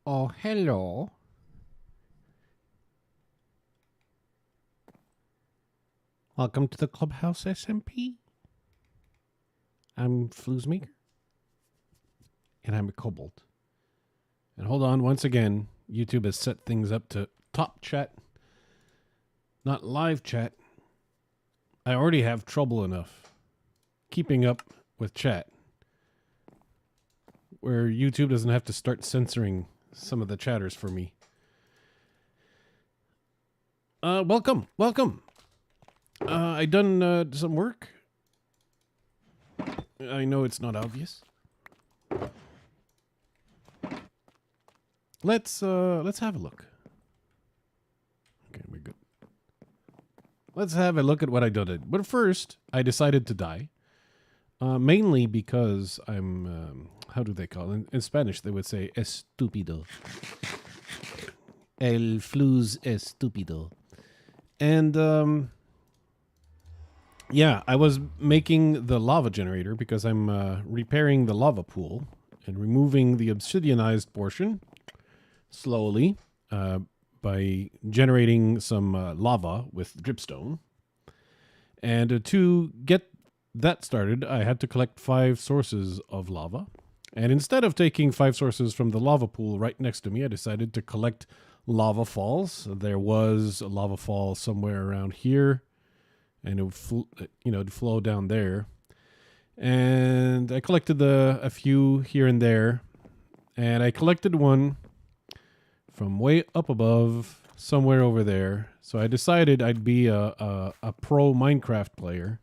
Oh, hello. Welcome to the Clubhouse SMP. I'm Floozemaker. And I'm a Kobold. And hold on, once again, YouTube has set things up to top chat, not live chat. I already have trouble enough keeping up with chat, where YouTube doesn't have to start censoring some of the chatters for me. Welcome. I done some work. I know it's not obvious. Let's have a look. Okay, we're good. Let's have a look at what I did. But first, I decided to die. Mainly because I'm, how do they call it? In Spanish, they would say estúpido. El fluz estúpido. And, yeah, I was making the lava generator because I'm repairing the lava pool and removing the obsidianized portion slowly by generating some lava with dripstone. And to get that started, I had to collect 5 sources of lava. And instead of taking 5 sources from the lava pool right next to me, I decided to collect lava falls. There was a lava fall somewhere around here, and it would flow down there. And I collected a few here and there, and I collected one from way up above, somewhere over there. So I decided I'd be a pro Minecraft player.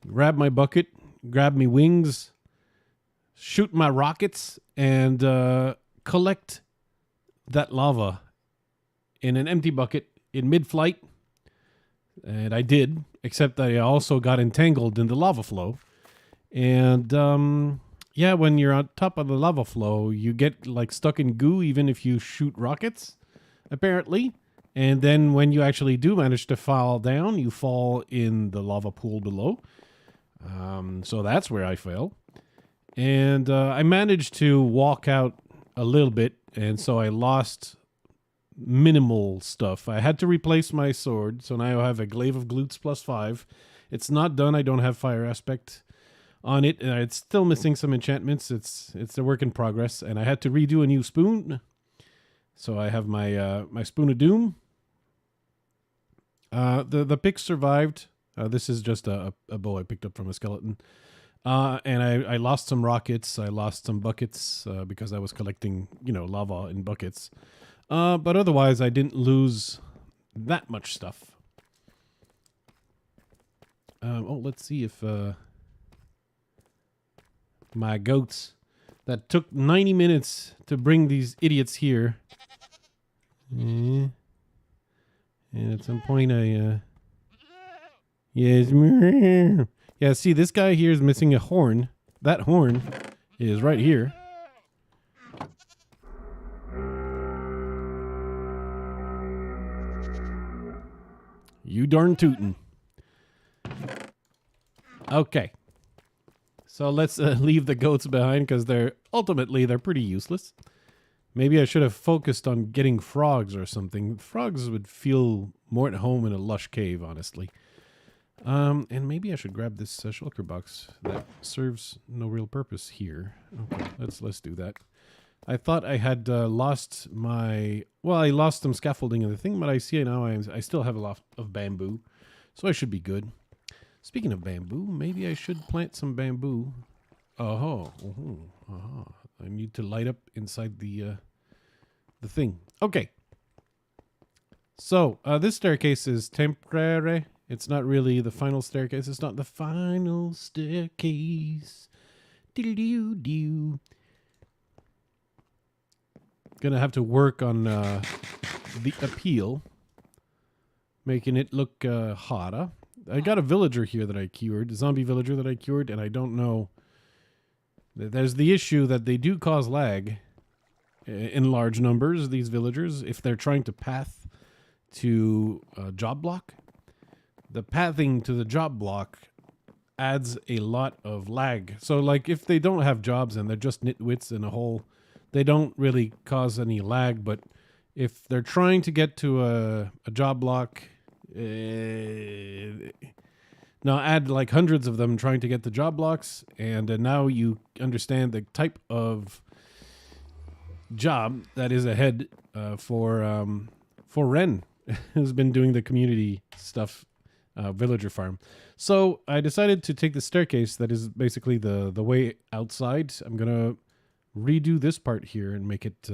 Grab my bucket, grab me wings, shoot my rockets, and collect that lava in an empty bucket in mid-flight. And I did, except I also got entangled in the lava flow. And yeah, when you're on top of the lava flow, you get like stuck in goo even if you shoot rockets, apparently. And then when you actually do manage to fall down, you fall in the lava pool below. So that's where I fell. And I managed to walk out a little bit, and so I lost minimal stuff. I had to replace my sword, so now I have a glaive of glutes +5. It's not done. I don't have fire aspect on it, and it's still missing some enchantments. It's a work in progress, and I had to redo a new spoon. So I have my my spoon of doom. The pick survived. This is just a bow I picked up from a skeleton. And I lost some rockets. I lost some buckets because I was collecting, lava in buckets. But otherwise, I didn't lose that much stuff. Let's see if my goats that took 90 minutes to bring these idiots here. And at some point, yes. Yeah, see, this guy here is missing a horn. That horn is right here. You darn tootin'. Okay. So let's leave the goats behind because they're pretty useless. Maybe I should have focused on getting frogs or something. Frogs would feel more at home in a lush cave, honestly. And maybe I should grab this shulker box that serves no real purpose here. Okay, let's do that. I thought I had lost my... Well, I lost some scaffolding in the thing, but I see now I still have a lot of bamboo, so I should be good. Speaking of bamboo, maybe I should plant some bamboo. I need to light up inside the thing. Okay. So, this staircase is temporary. It's not really the final staircase. It's not the final staircase. Doo-doo-doo. Gonna have to work on the appeal, making it look hotter. I got a villager here that I cured, a zombie villager that I cured, and I don't know. There's the issue that they do cause lag in large numbers, these villagers, if they're trying to path to a job block. The pathing to the job block adds a lot of lag. So, like, if they don't have jobs and they're just nitwits in a hole they don't really cause any lag, but if they're trying to get to a job block, now add like hundreds of them trying to get the job blocks, and now you understand the type of job that is ahead for Ren, who's been doing the community stuff, villager farm. So I decided to take the staircase that is basically the way outside. I'm gonna redo this part here and make it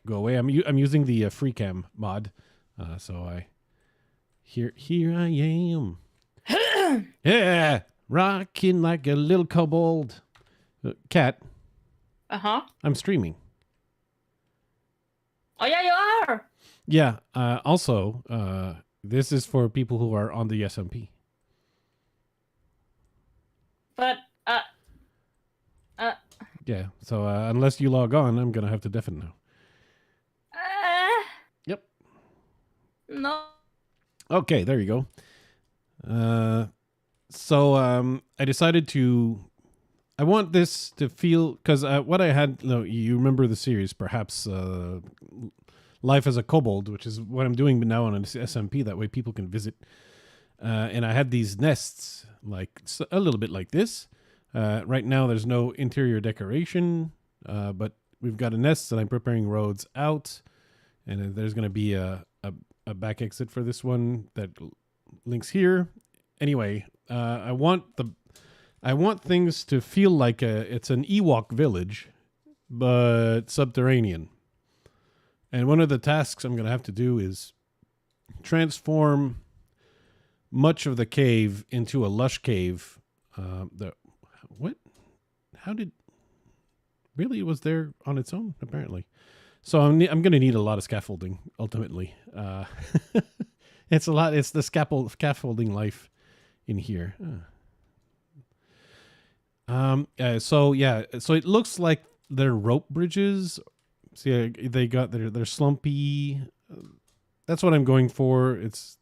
go away. I'm using the free cam mod, so I here I am. Yeah, rocking like a little kobold. Cat. I'm streaming. Oh yeah, you are. Yeah. Also, this is for people who are on the SMP. But Yeah. So unless you log on, I'm gonna have to deafen now. Yep. No. Okay. There you go. So I decided to. I want this to feel because what I had. No, you remember the series, perhaps. Life as a Kobold, which is what I'm doing now on an SMP. That way people can visit. And I had these nests, like a little bit like this. Right now, there's no interior decoration, but we've got a nest, and I'm preparing roads out. And there's going to be a back exit for this one that links here. Anyway, I want things to feel like it's an Ewok village, but subterranean. And one of the tasks I'm going to have to do is transform much of the cave into a lush cave. What? How did? Really, it was there on its own, apparently. So I'm going to need a lot of scaffolding, ultimately. It's a lot. It's the scaffolding life in here. So it looks like they're rope bridges. See, they got they're slumpy. That's what I'm going for. It's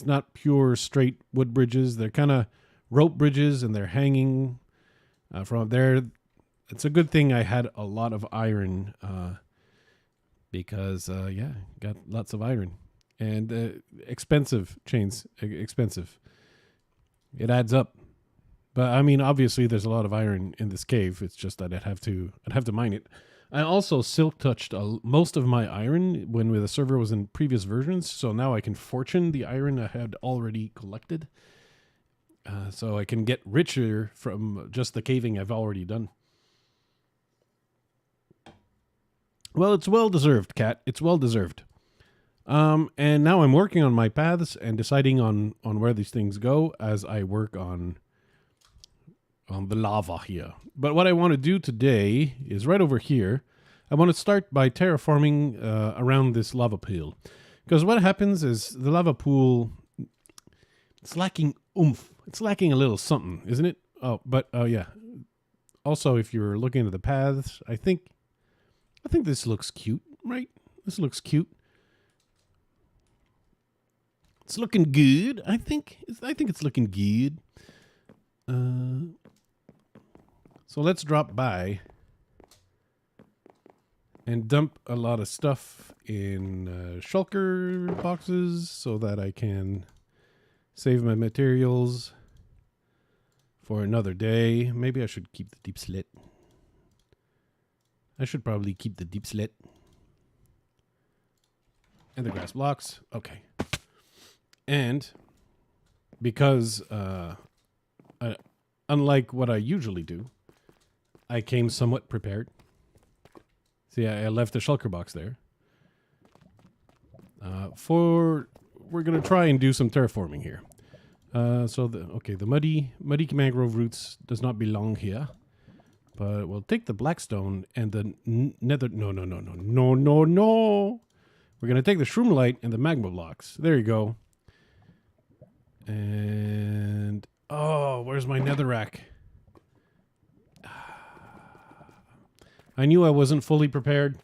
not pure straight wood bridges. They're kind of rope bridges, and they're hanging from there. It's a good thing I had a lot of iron because got lots of iron and expensive chains. Expensive. It adds up. But I mean, obviously, there's a lot of iron in this cave. It's just that I'd have to mine it. I also silk touched most of my iron when the server was in previous versions, so now I can fortune the iron I had already collected. So I can get richer from just the caving I've already done. Well, it's well deserved, Cat. It's well deserved. And now I'm working on my paths and deciding on where these things go as I work on the lava here. But what I want to do today is right over here. I want to start by terraforming around this lava pool. Because what happens is the lava pool, it's lacking oomph. It's lacking a little something, isn't it? Yeah. Also, if you're looking at the paths, I think this looks cute, right? This looks cute. It's looking good. I think it's looking good. So let's drop by and dump a lot of stuff in shulker boxes so that I can save my materials for another day. Maybe I should keep the deep slit. I should probably keep the deep slit. And the grass blocks. Okay. And because unlike what I usually do, I came somewhat prepared. See, I left the shulker box there. We're going to try and do some terraforming here. The muddy mangrove roots does not belong here. But we'll take the blackstone and the nether... No. We're going to take the shroomlight and the magma blocks. There you go. And... Oh, where's my netherrack? I knew I wasn't fully prepared.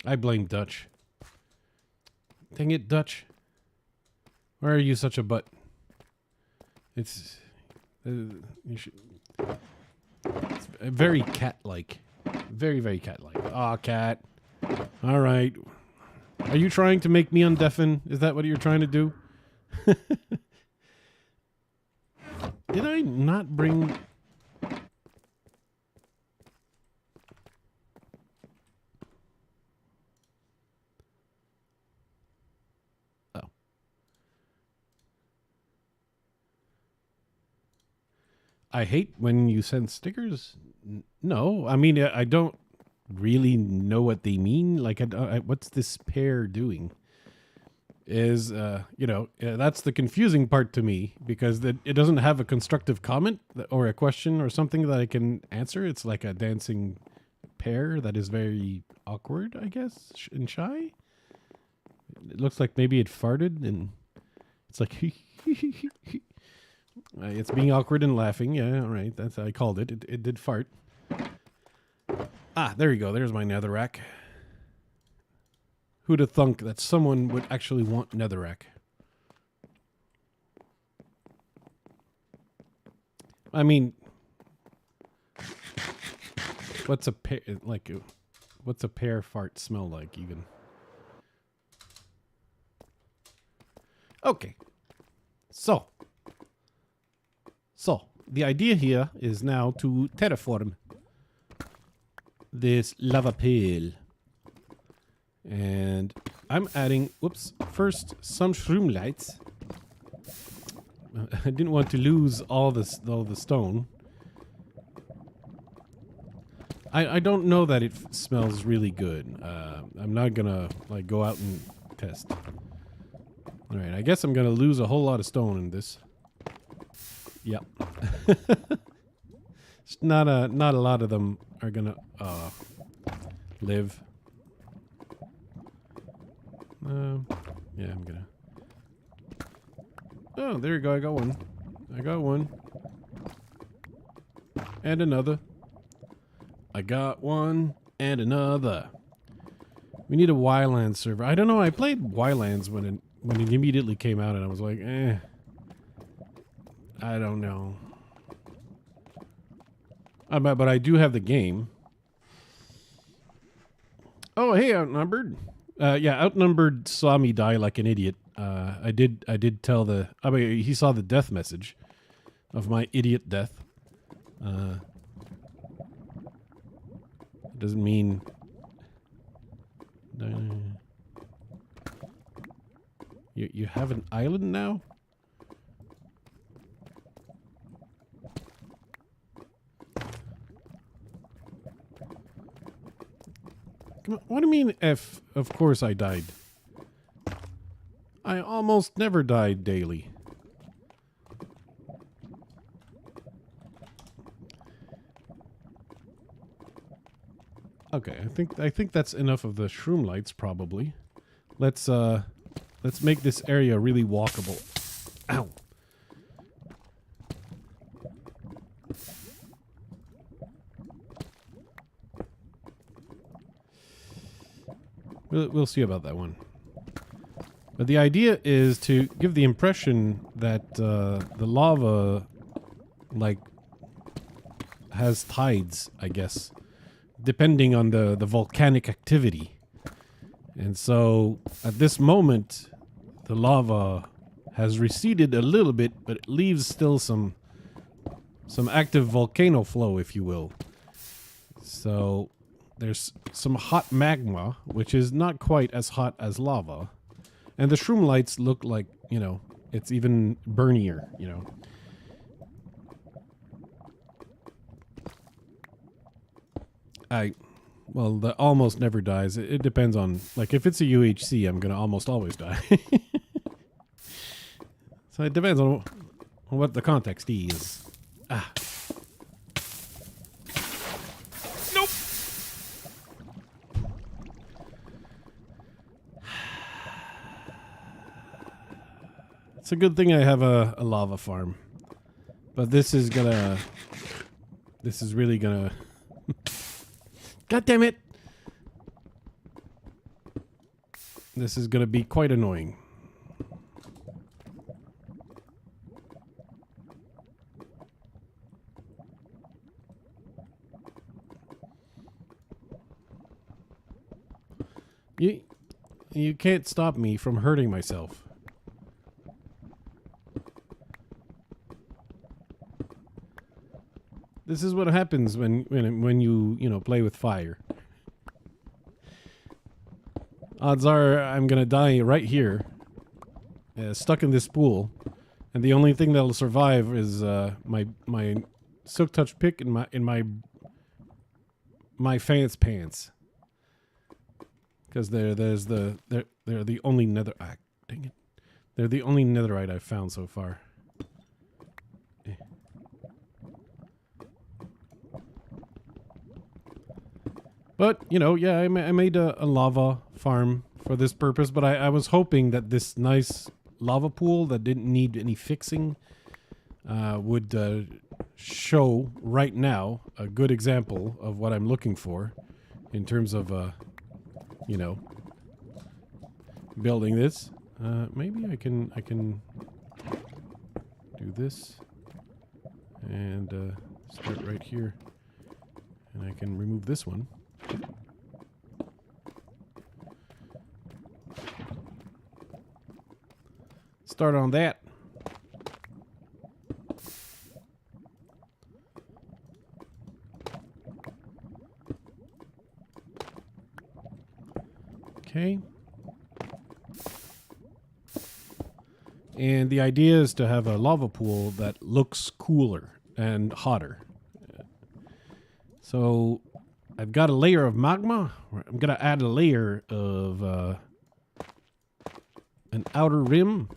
I blame Dutch. Dang it, Dutch. Why are you such a butt? It's... you should... very cat-like. Very, very cat-like. Aw, cat. All right. Are you trying to make me undeafen? Is that what you're trying to do? Did I not bring... Oh. I hate when you send stickers. No, I mean, I don't really know what they mean. Like, what's this pair doing? Is, that's the confusing part to me, because it doesn't have a constructive comment or a question or something that I can answer. It's like a dancing pair that is very awkward, I guess, and shy. It looks like maybe it farted, and it's like, it's being awkward and laughing. Yeah, all right, that's how I called it. It did fart. Ah, there you go. There's my netherrack. Who'd have thunk that someone would actually want netherrack? I mean, what's a pear like? What's a pear fart smell like, even? Okay, so the idea here is now to terraform this lava pail. And I'm adding, first some shroom lights. I didn't want to lose all the stone. I don't know that it smells really good. I'm not gonna like go out and test. All right, I guess I'm gonna lose a whole lot of stone in this. Yep. Not a lot of them are gonna live. Yeah, I'm gonna. Oh, there you go. I got one. And another. I got one and another. We need a Wyland server. I don't know. I played Wylands when it immediately came out, and I was like, I don't know. But I do have the game. Oh, hey, Outnumbered. Yeah, Outnumbered saw me die like an idiot. I did tell he saw the death message of my idiot death. Doesn't mean... You have an island now? What do you mean if, of course I died? I almost never died daily. Okay, I think that's enough of the shroom lights, probably. Let's make this area really walkable. Ow. We'll see about that one. But the idea is to give the impression that the lava, like, has tides, I guess, depending on the volcanic activity. And so, at this moment, the lava has receded a little bit, but it leaves still some active volcano flow, if you will. So... there's some hot magma, which is not quite as hot as lava. And the shroom lights look like, it's even burnier, Well, the almost never dies. It depends on, like, if it's a UHC, I'm going to almost always die. So it depends on what the context is. Ah. Nope. It's a good thing I have a lava farm. But this is really gonna... God damn it! This is gonna be quite annoying. You can't stop me from hurting myself. This is what happens when you play with fire. Odds are I'm gonna die right here, stuck in this pool, and the only thing that'll survive is my silk touch pick and my fan's pants. Because they're the only nether. Ah, dang it! They're the only netherite I've found so far. But, yeah, I made a lava farm for this purpose, but I was hoping that this nice lava pool that didn't need any fixing would show right now a good example of what I'm looking for in terms of, building this. Maybe I can do this and start right here, and I can remove this one. Start on that. Okay. And the idea is to have a lava pool that looks cooler and hotter. So I've got a layer of magma. I'm going to add a layer of an outer rim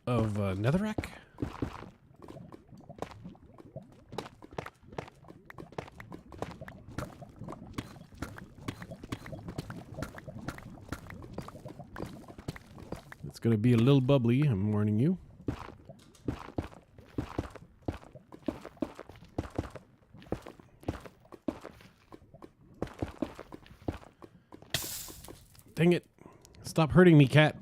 of netherrack. It's going to be a little bubbly, I'm warning you. Dang it. Stop hurting me, cat.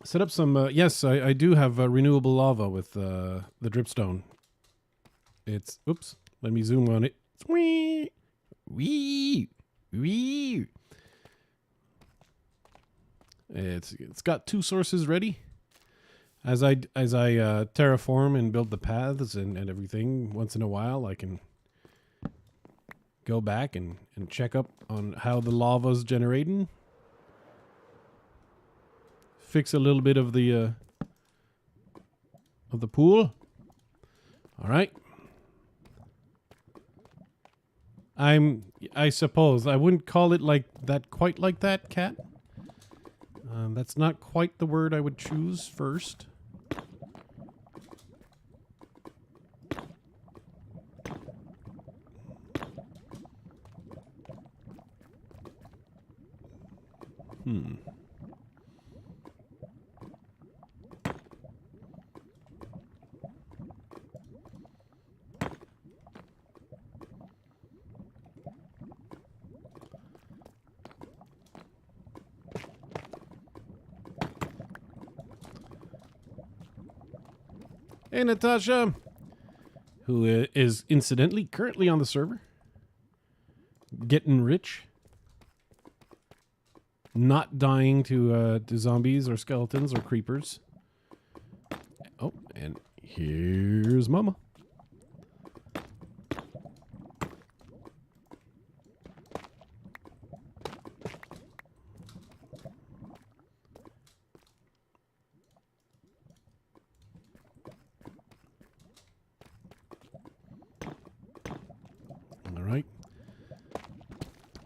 Set up some, yes, I do have renewable lava with the dripstone. It's, oops, let me zoom on it. It's wee, wee, wee. It's got 2 sources ready. As I terraform and build the paths and everything, once in a while I can go back and check up on how the lava's generating. Fix a little bit of the pool. All right. I suppose I wouldn't call it like that, quite like that, cat. That's not quite the word I would choose first. Hey, Natasha, who is incidentally currently on the server, getting rich, not dying to zombies or skeletons or creepers. Oh, and here's Mama.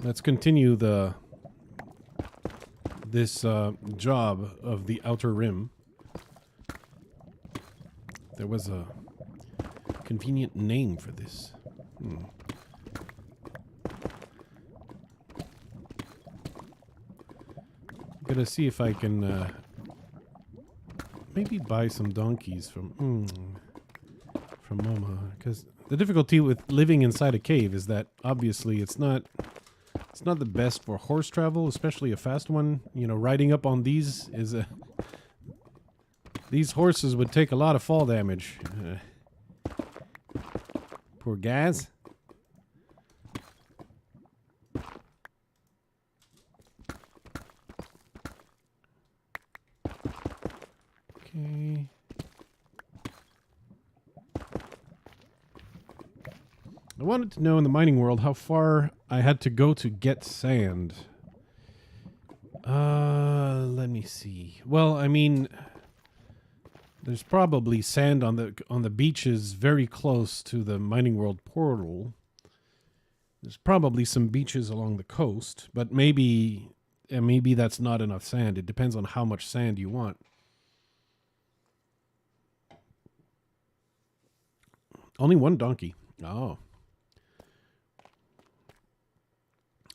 Let's continue this job of the outer rim. There was a convenient name for this. Gonna see if I can maybe buy some donkeys from Mama, because the difficulty with living inside a cave is that obviously it's not the best for horse travel, especially a fast one. Riding up on these is these horses would take a lot of fall damage. Poor guys. Okay. I wanted to know in the mining world how far I had to go to get sand. Let me see. Well, I mean, there's probably sand on the beaches very close to the mining world portal. There's probably some beaches along the coast, but maybe that's not enough sand. It depends on how much sand you want. Only one donkey. Oh.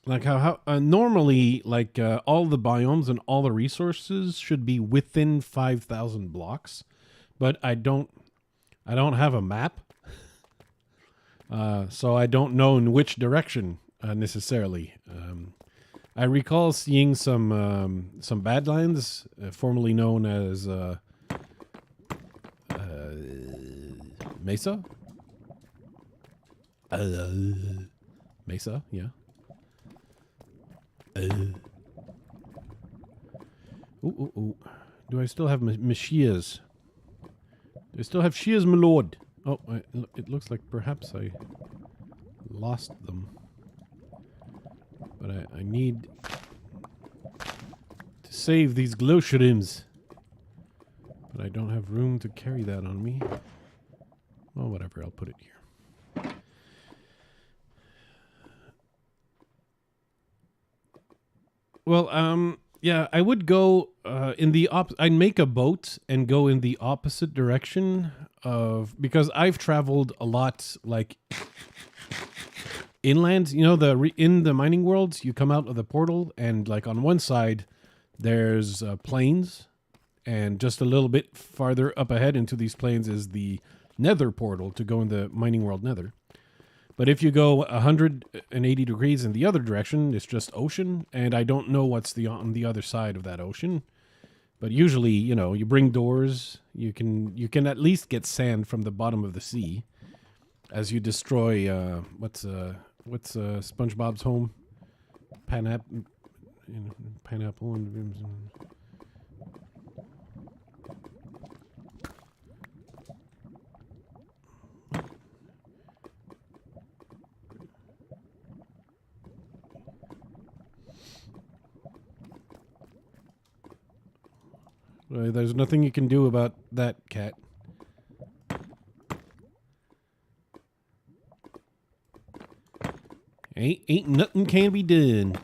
Like how normally, like all the biomes and all the resources should be within 5,000 blocks, but I don't have a map, so I don't know in which direction necessarily. I recall seeing some badlands, formerly known as Mesa. Mesa, yeah. Ooh. Do I still have my shears? Do I still have shears, my lord? Oh, it looks like perhaps I lost them. But I need to save these glow shrooms. But I don't have room to carry that on me. Well, whatever, I'll put it here. Well, yeah, I would go in the I'd make a boat and go in the opposite direction because I've traveled a lot, like inland. You know, in the mining worlds, you come out of the portal, and like on one side, there's plains, and just a little bit farther up ahead into these plains is the Nether portal to go in the mining world Nether. But if you go 180 degrees in the other direction, it's just ocean, and I don't know what's on the other side of that ocean. But usually, you know, you bring doors, you can at least get sand from the bottom of the sea as you destroy what's SpongeBob's home? Pineapple and there's nothing you can do about that, cat. Ain't nothing can be done.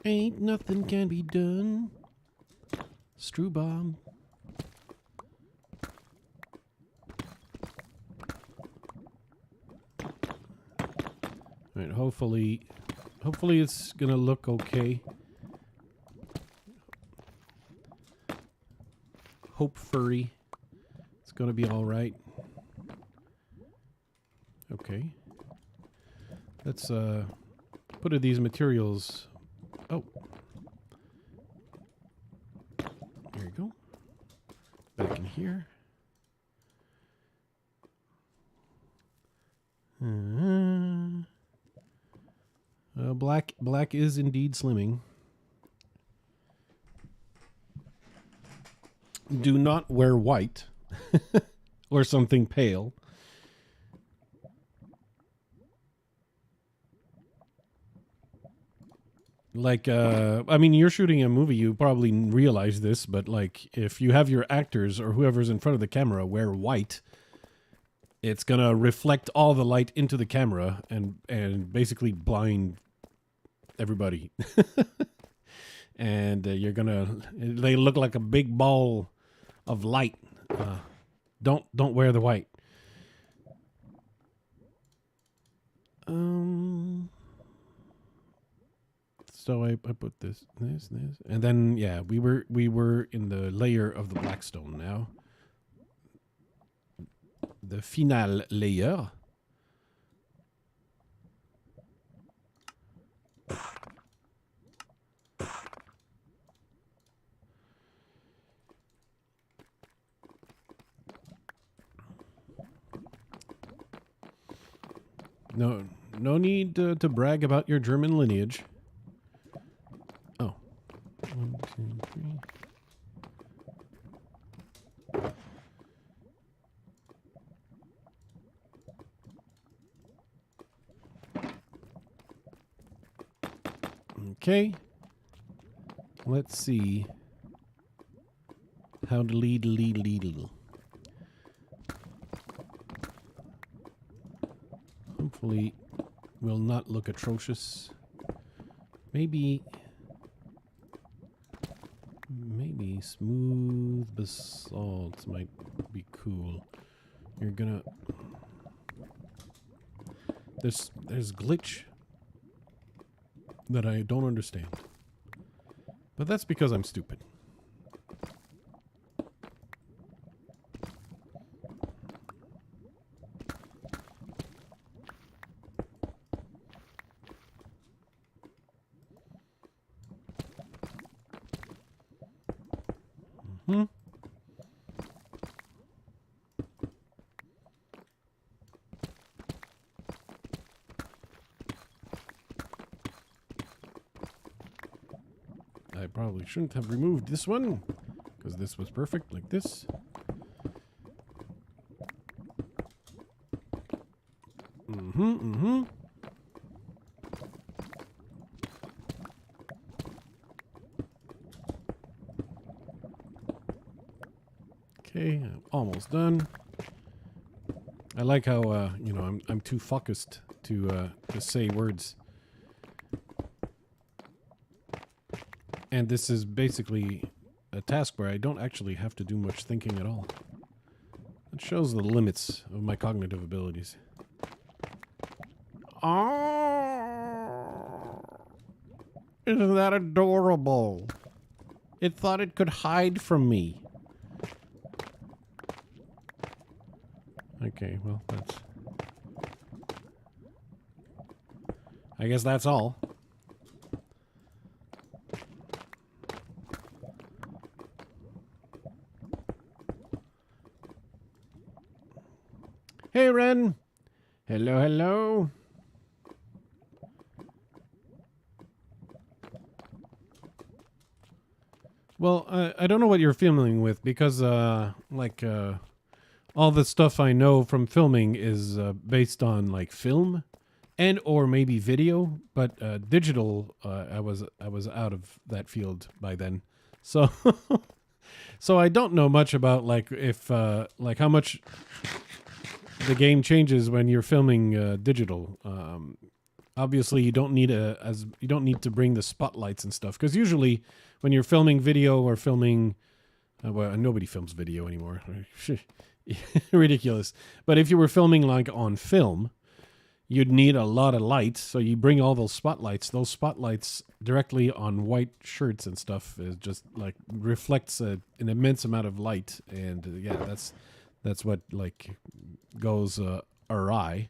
Ain't nothing can be done. Strew bomb. All right, hopefully it's gonna look okay. Hope furry. It's gonna be all right. Okay. Let's put these materials. Oh. There you go. Back in here. Black is indeed slimming. Do not wear white or something pale. Like, I mean, you're shooting a movie, you probably realize this, but like, if you have your actors or whoever's in front of the camera wear white, it's gonna reflect all the light into the camera and basically blind everybody. And they look like a big ball of light. Don't wear the white. So I put this, and then yeah, we were in the layer of the blackstone now. The final layer. No need to brag about your German lineage. Oh. 1, 2, 3. Okay. Let's see. How to lead. Hopefully, will not look atrocious. Maybe smooth basalt might be cool. You're gonna. There's glitch that I don't understand. But that's because I'm stupid. Hmm. I probably shouldn't have removed this one, because this was perfect, like this. Okay, I'm almost done. I like how, you know, I'm too focused to say words. And this is basically a task where I don't actually have to do much thinking at all. It shows the limits of my cognitive abilities. Oh, isn't that adorable? It thought it could hide from me. Okay, well, that's... I guess that's all. Hey, Ren. Hello, hello. Well, I don't know what you're filming with because, all the stuff I know from filming is based on like film and or maybe video, but digital, I was out of that field by then, so so I don't know much about like if like how much the game changes when you're filming digital. Obviously, you don't need to bring the spotlights and stuff because usually when you're filming video or filming, well, nobody films video anymore. Ridiculous. But if you were filming like on film, you'd need a lot of light. So you bring all those spotlights. Those spotlights directly on white shirts and stuff is just like reflects an immense amount of light, and yeah, that's what like goes awry.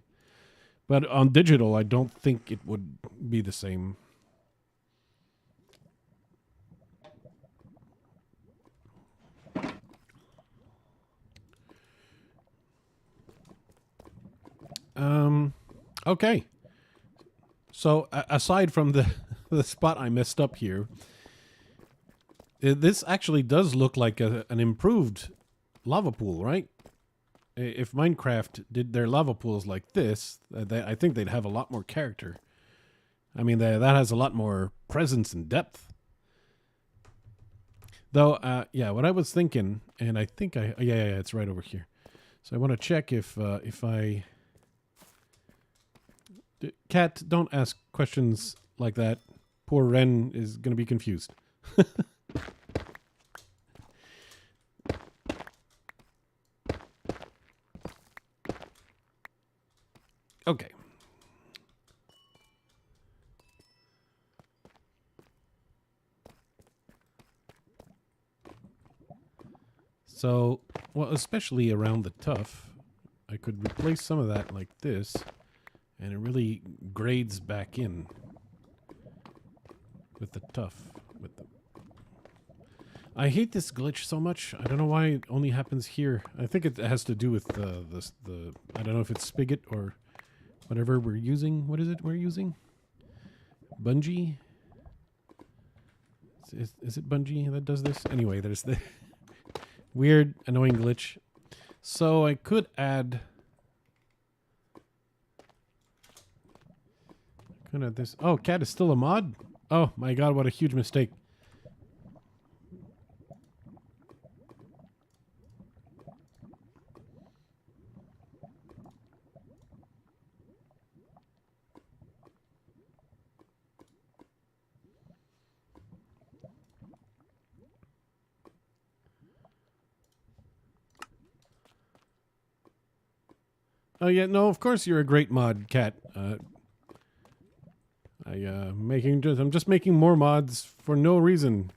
But on digital, I don't think it would be the same. Okay. So aside from the the spot I messed up here, this actually does look like an improved lava pool, right? If Minecraft did their lava pools like this, I think they'd have a lot more character. I mean, that has a lot more presence and depth. Though, yeah, what I was thinking, and I think yeah, it's right over here. So I want to check if I... Cat, don't ask questions like that. Poor Ren is going to be confused. Okay. So, well, especially around the tuff, I could replace some of that like this, and it really grades back in with the tuff. I hate this glitch so much. I don't know why it only happens here. I think it has to do with the I don't know if it's spigot or whatever we're using. What is it we're using? Bungee? Is it Bungee that does this? Anyway, there's the weird, annoying glitch. So I could add... Could add this. Oh, cat is still a mod? Oh my god, what a huge mistake. Oh yeah, no, of course you're a great mod, cat. I'm just making more mods for no reason.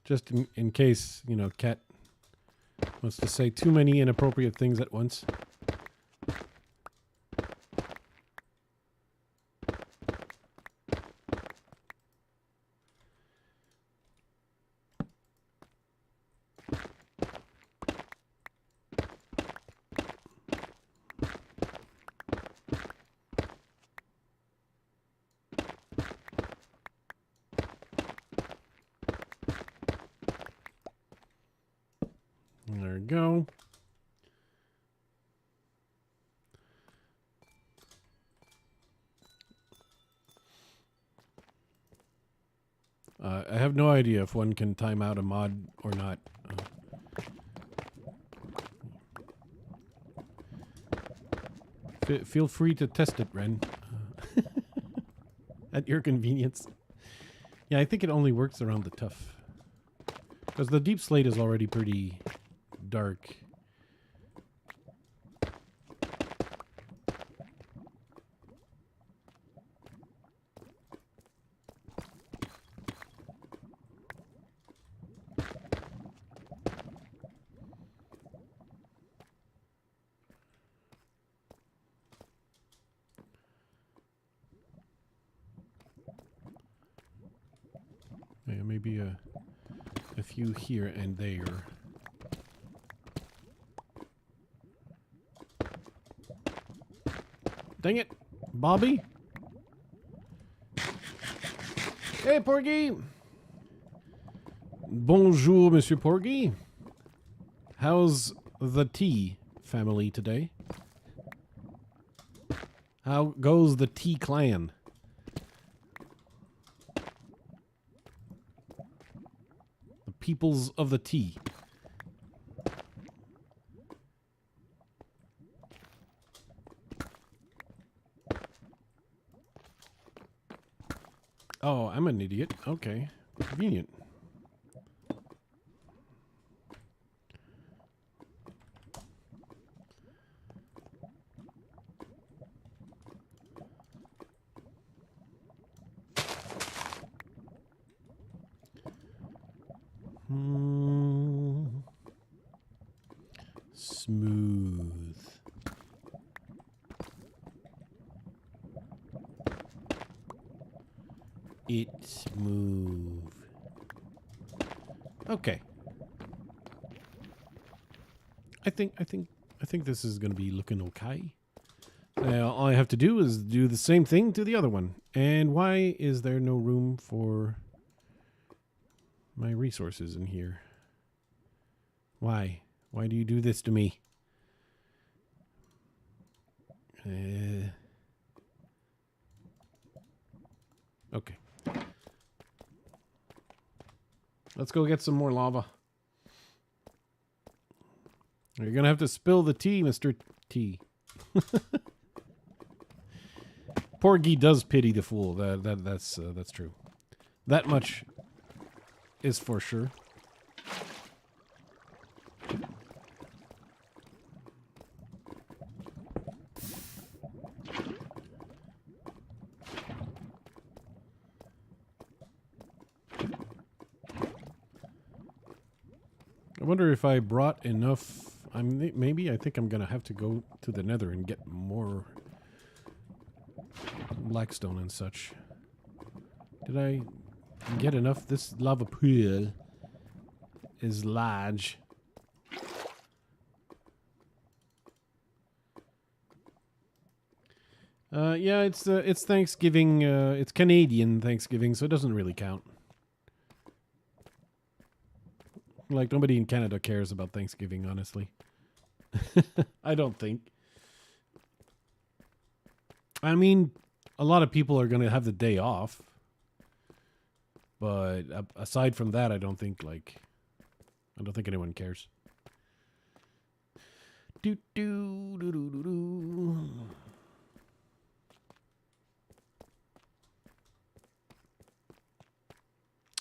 just in case, you know, cat wants to say too many inappropriate things at once. There we go. I have no idea if one can time out a mod or not. Feel free to test it, Ren. At your convenience. Yeah, I think it only works around the tough. Because the deep slate is already pretty dark. Yeah, maybe a few here and there. Dang it, Bobby. Hey, Porgy. Bonjour, Monsieur Porgy. How's the tea family today? How goes the tea clan? The peoples of the tea. Oh, I'm an idiot. Okay. Convenient. Smooth. It's smooth. Okay. I think this is going to be looking okay. All I have to do is do the same thing to the other one. And why is there no room for my resources in here? Why? Why do you do this to me? Okay. Let's go get some more lava. You're gonna have to spill the tea, Mr. T. Porgy does pity the fool. That's true. That much is for sure. I wonder if I brought enough. Maybe I think I'm gonna have to go to the Nether and get more blackstone and such. Did I can get enough. This lava pool is large. Yeah, it's Thanksgiving. It's Canadian Thanksgiving, so it doesn't really count. Like, nobody in Canada cares about Thanksgiving, honestly. I don't think. I mean, a lot of people are going to have the day off. But aside from that, I don't think anyone cares. Do do do do do do.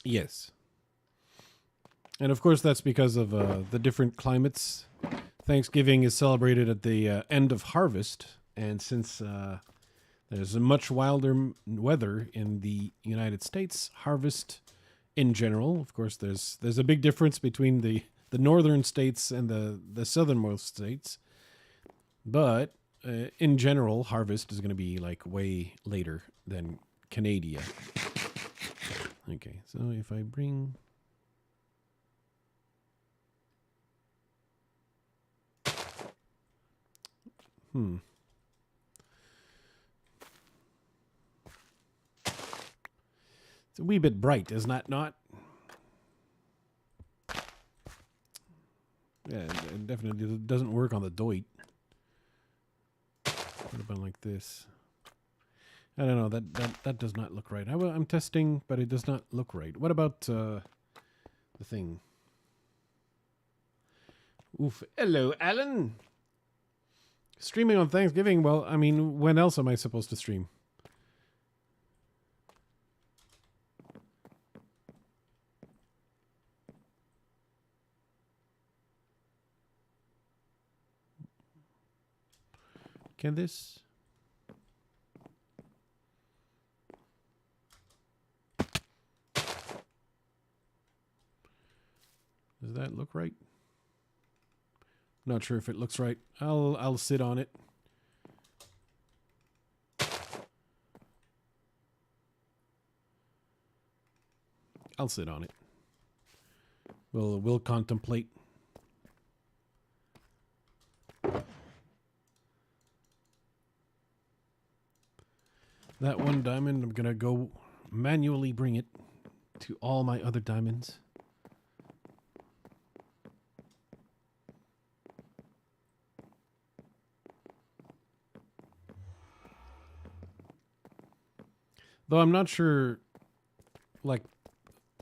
Yes. And of course, that's because of the different climates. Thanksgiving is celebrated at the end of harvest, and since there's a much wilder weather in the United States, harvest in general, of course, there's a big difference between the northern states and the southernmost states. But in general, harvest is going to be like way later than Canada. Okay, so if I bring... It's a wee bit bright, isn't that not? Yeah, it definitely doesn't work on the Doit. What about like this? I don't know, that does not look right. I'm testing, but it does not look right. What about the thing? Oof. Hello, Alan. Streaming on Thanksgiving? Well, I mean, when else am I supposed to stream? Can this? Does that look right? Not sure if it looks right. I'll sit on it. I'll sit on it. We'll contemplate. That one diamond, I'm gonna go manually bring it to all my other diamonds. Though I'm not sure, like,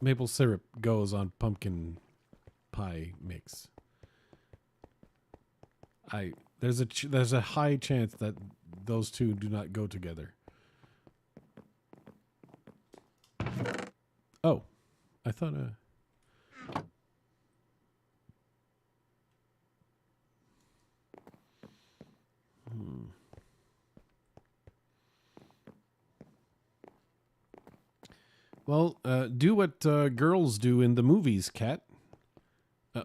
maple syrup goes on pumpkin pie mix. There's a high chance that those two do not go together. Oh, I thought Well, do what girls do in the movies, Kat.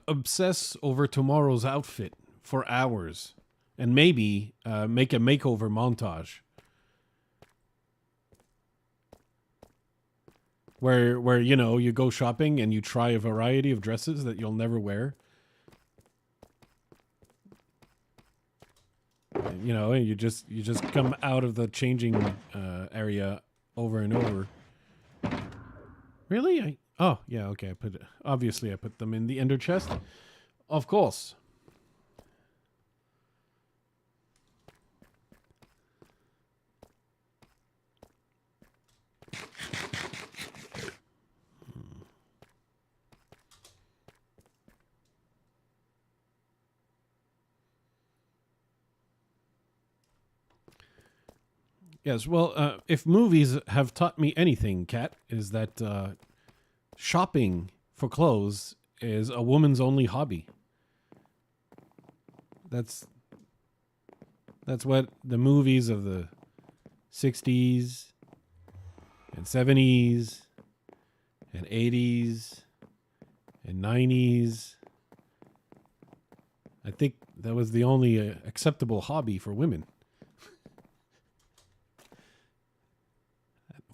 Obsess over tomorrow's outfit for hours, and maybe make a makeover montage where you go shopping and you try a variety of dresses that you'll never wear. And you just come out of the changing area over and over. Really? Oh, yeah, okay. Obviously I put them in the ender chest. Of course. Yes, well, if movies have taught me anything, Kat, is that shopping for clothes is a woman's only hobby. That's what the movies of the 60s and 70s and 80s and 90s. I think that was the only acceptable hobby for women.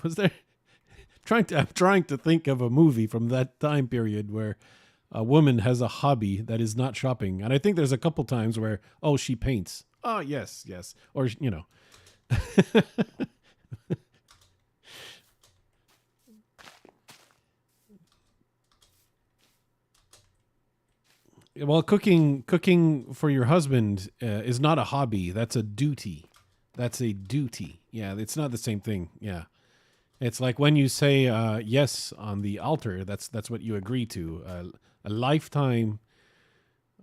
Was there? I'm trying to think of a movie from that time period where a woman has a hobby that is not shopping, and I think there's a couple times where she paints. Oh yes, or Well, cooking for your husband is not a hobby. That's a duty. That's a duty. Yeah, it's not the same thing. Yeah, it's like when you say yes on the altar. That's what you agree to. A lifetime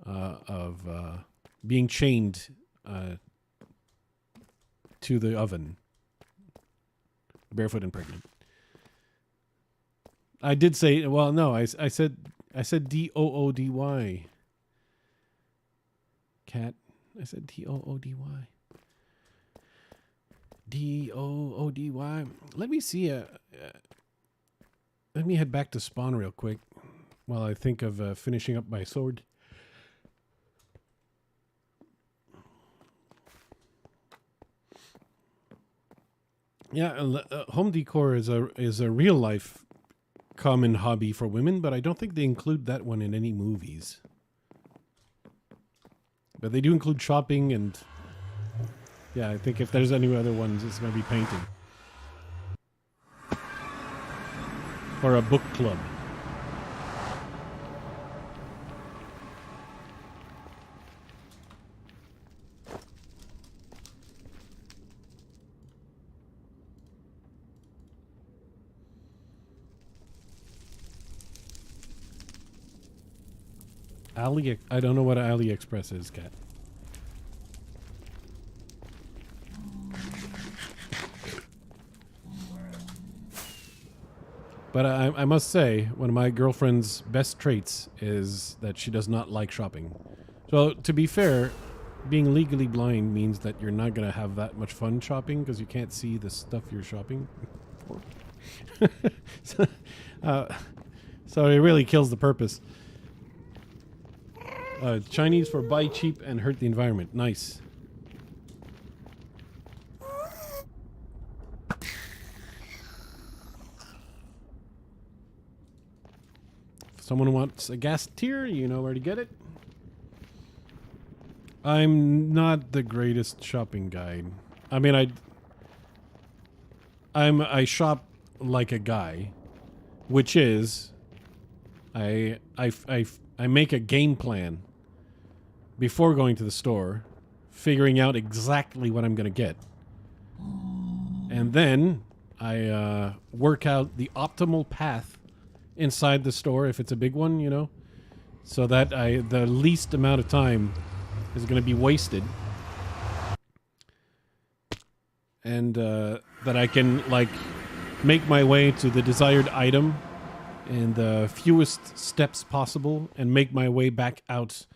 of being chained to the oven, barefoot and pregnant. I did say. Well, no, I said DOODY. Cat. I said DOODY. DOODY. Let me see. Let me head back to spawn real quick while I think of finishing up my sword. Yeah, home decor is a real life common hobby for women, but I don't think they include that one in any movies. But they do include shopping and yeah, I think if there's any other ones, it's going to be painting. Or a book club. I don't know what AliExpress is, Kat. But I must say, one of my girlfriend's best traits is that she does not like shopping. So, to be fair, being legally blind means that you're not going to have that much fun shopping because you can't see the stuff you're shopping for. So it really kills the purpose. Chinese for buy cheap and hurt the environment. Nice. If someone wants a gas tier, you know where to get it. I'm not the greatest shopping guy. I mean, I shop like a guy, which is I make a game plan before going to the store, figuring out exactly what I'm going to get. And then I work out the optimal path inside the store, if it's a big one, you know, so that the least amount of time is going to be wasted. And that I can, like, make my way to the desired item in the fewest steps possible and make my way back out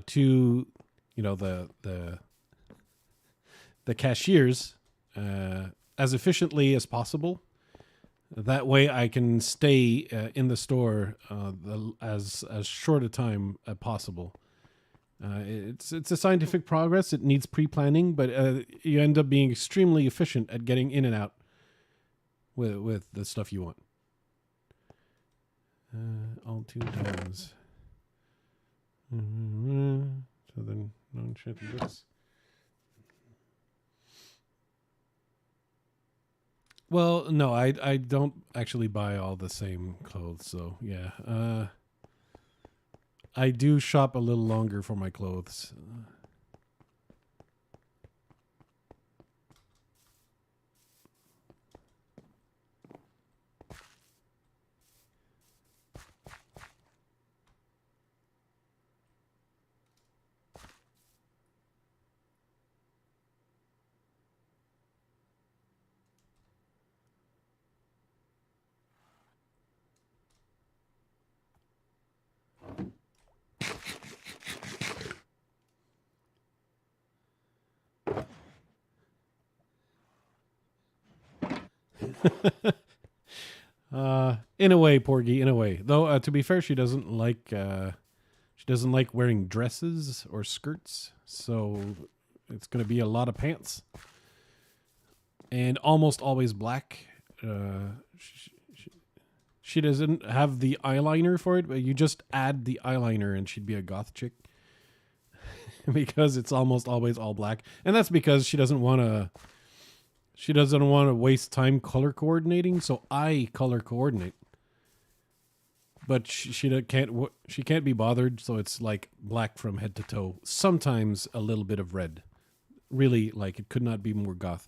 to, you know, the cashiers as efficiently as possible. That way I can stay in the store as short a time as possible. It's a scientific progress. It needs pre-planning, but you end up being extremely efficient at getting in and out with the stuff you want. All 2 times. So then, no shit. This. Well, no, I don't actually buy all the same clothes. So yeah, I do shop a little longer for my clothes. In a way, Porgy, in a way. Though, to be fair, she doesn't like wearing dresses or skirts, so it's going to be a lot of pants, and almost always black. she doesn't have the eyeliner for it, but you just add the eyeliner and she'd be a goth chick. Because it's almost always all black. And that's because she doesn't want to waste time color coordinating, so I color coordinate. But she can't be bothered, so it's like black from head to toe. Sometimes a little bit of red. Really, like, it could not be more goth.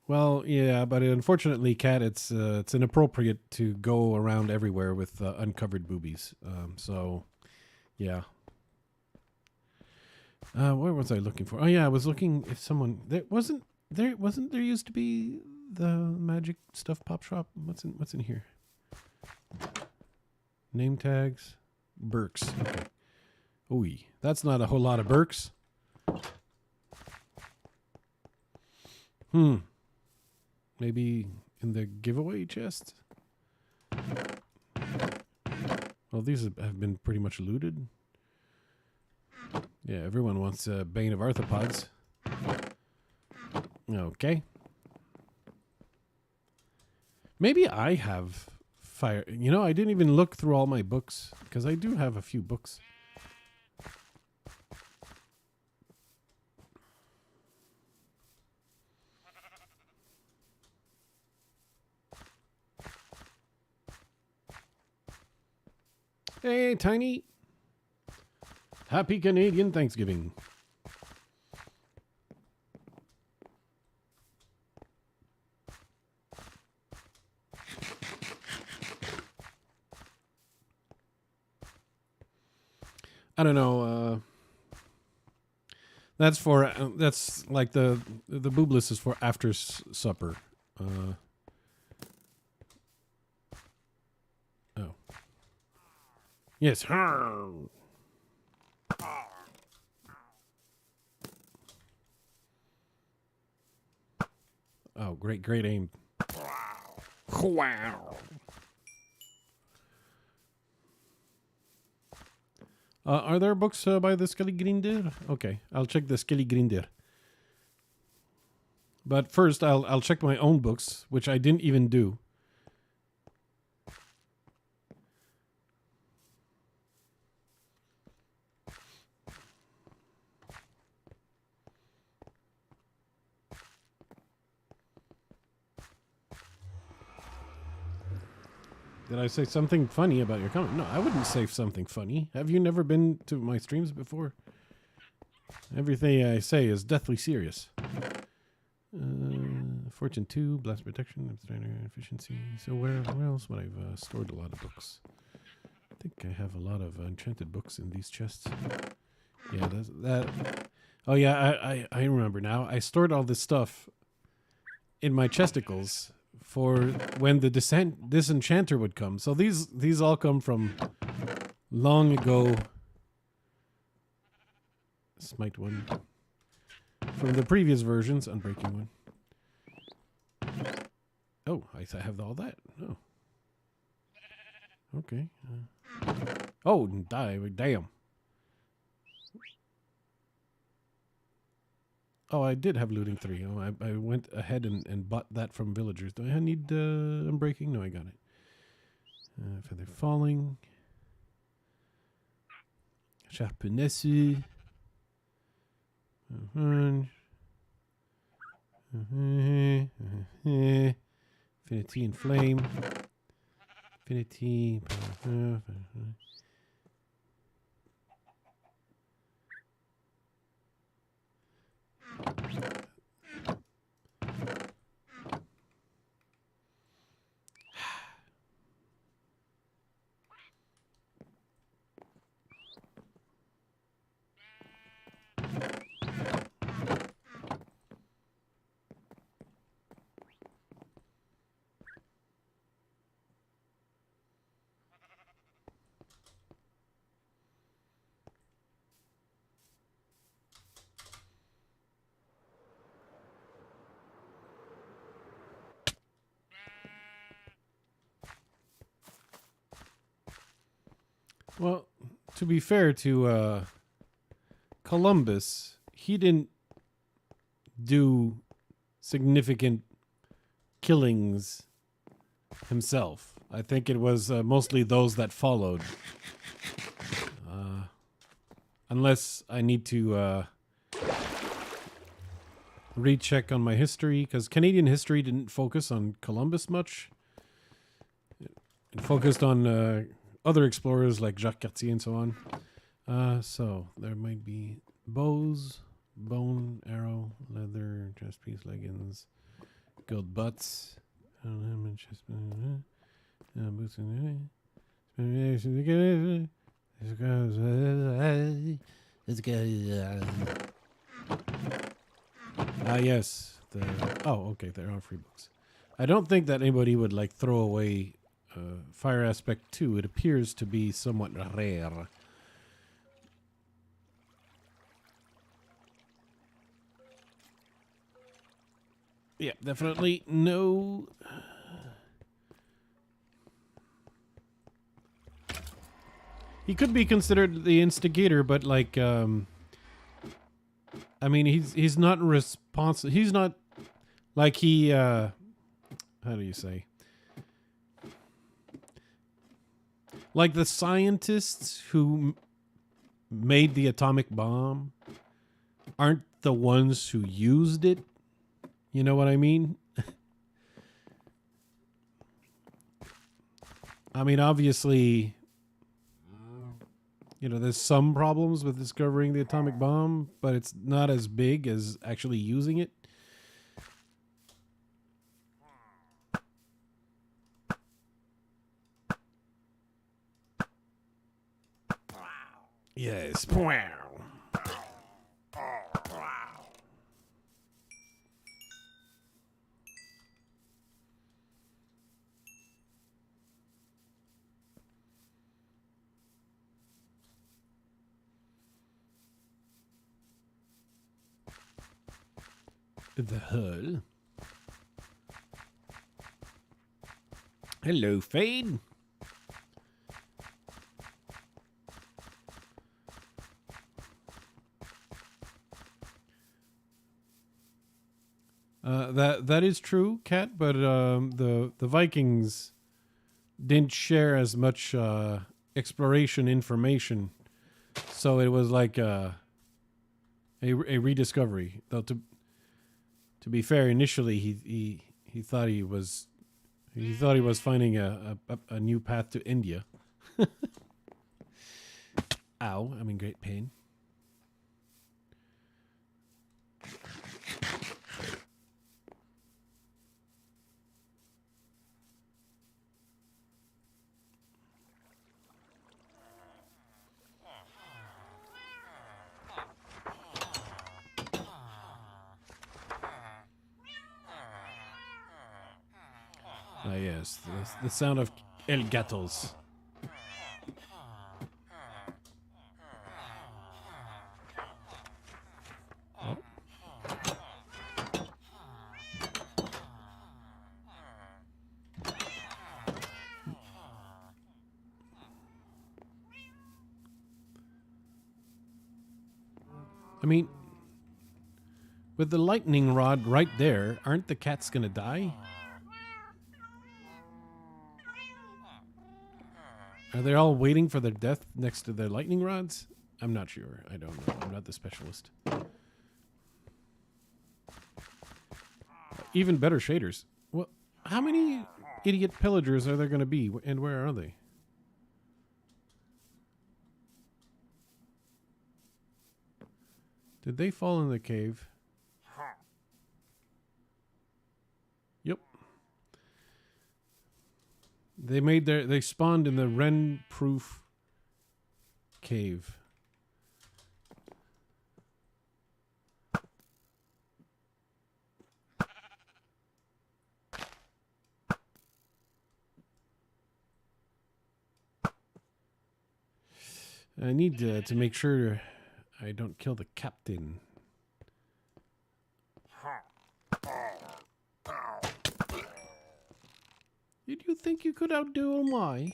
Well, yeah, but unfortunately, Kat, it's inappropriate to go around everywhere with uncovered boobies. So, yeah. Where was I looking for? Oh, yeah, I was looking if someone there used to be the magic stuff pop shop. What's in here? Name tags, Burks. Okay. Ooh, that's not a whole lot of Burks. Maybe in the giveaway chest? Well, these have been pretty much looted. Yeah, everyone wants a Bane of Arthropods. Okay. Maybe I have fire. You know, I didn't even look through all my books, because I do have a few books. Hey, Tiny. Happy Canadian Thanksgiving. I don't know. That's like the boobless is for after supper. Oh. Yes. Oh, great aim. Wow. Are there books by the Skelly Grinder? Okay, I'll check the Skelly Grinder. But first, I'll check my own books, which I didn't even do. Did I say something funny about your comment? No, I wouldn't say something funny. Have you never been to my streams before? Everything I say is deathly serious. Fortune 2, blast protection, efficiency. So where else would I've stored a lot of books? I think I have a lot of enchanted books in these chests. Yeah, that. Oh yeah, I remember now. I stored all this stuff in my chesticles for when the disenchanter would come. So these all come from long ago. Smite one. From the previous versions, Unbreaking one. Oh, I have all that. Oh. Okay. Oh, damn. Oh, I did have looting 3. Oh, I went ahead and bought that from villagers. Do I need Unbreaking? No, I got it. Feather Falling. Charpenesse. Affinity and Flame. Affinity. Well, to be fair to Columbus, he didn't do significant killings himself. I think it was mostly those that followed. Unless I need to recheck on my history, because Canadian history didn't focus on Columbus much. It focused on other explorers like Jacques Cartier and so on. So there might be bows, bone, arrow, leather, chest piece, leggings, gold butts. Yes. Okay, there are free books. I don't think that anybody would like throw away Fire Aspect 2. It appears to be somewhat rare. Yeah, definitely no. He could be considered the instigator, but like, I mean, he's not responsible. He's not like he. How do you say? Like the scientists who made the atomic bomb aren't the ones who used it. You know what I mean? I mean, obviously, you know, there's some problems with discovering the atomic bomb, but it's not as big as actually using it. Yes. The hull. Hello, Fade. That is true, Kat. But the Vikings didn't share as much exploration information, so it was like a rediscovery. Though to be fair, initially he thought he was finding a new path to India. Ow! I'm in great pain. Ah, yes, the sound of El Gatos. Oh. I mean, with the lightning rod right there, aren't the cats gonna die? Are they all waiting for their death next to their lightning rods? I'm not sure. I don't know. I'm not the specialist. Even better shaders. Well, how many idiot pillagers are there going to be, and where are they? Did they fall in the cave? Yep. They spawned in the wren-proof cave. I need to make sure I don't kill the captain. Did you think you could outdo my?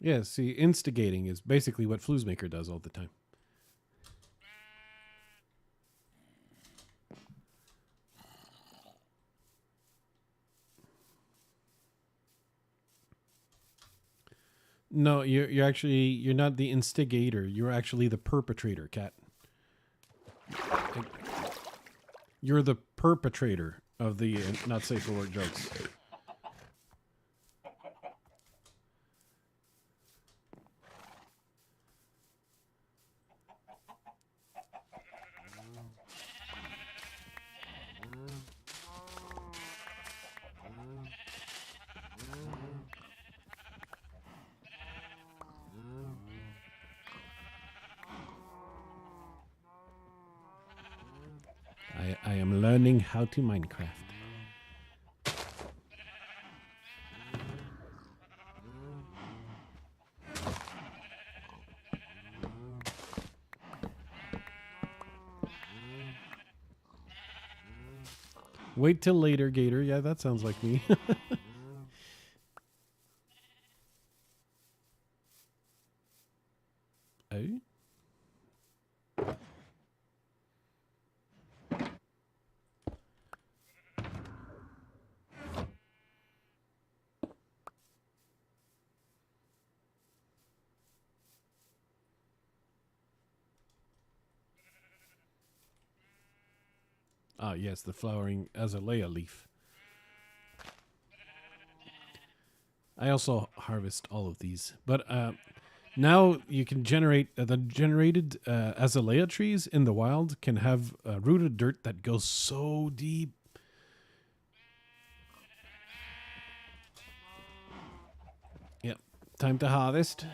Yeah, see, instigating is basically what Flusemaker does all the time. No, you're not the instigator. You're actually the perpetrator, Cat. You're the perpetrator of the not safe for work jokes. I am learning how to Minecraft. Wait till later, Gator. Yeah, that sounds like me. Oh? Ah, yes, the flowering azalea leaf. I also harvest all of these, but now you can generate the generated azalea trees in the wild can have rooted dirt that goes so deep. Yep, time to harvest.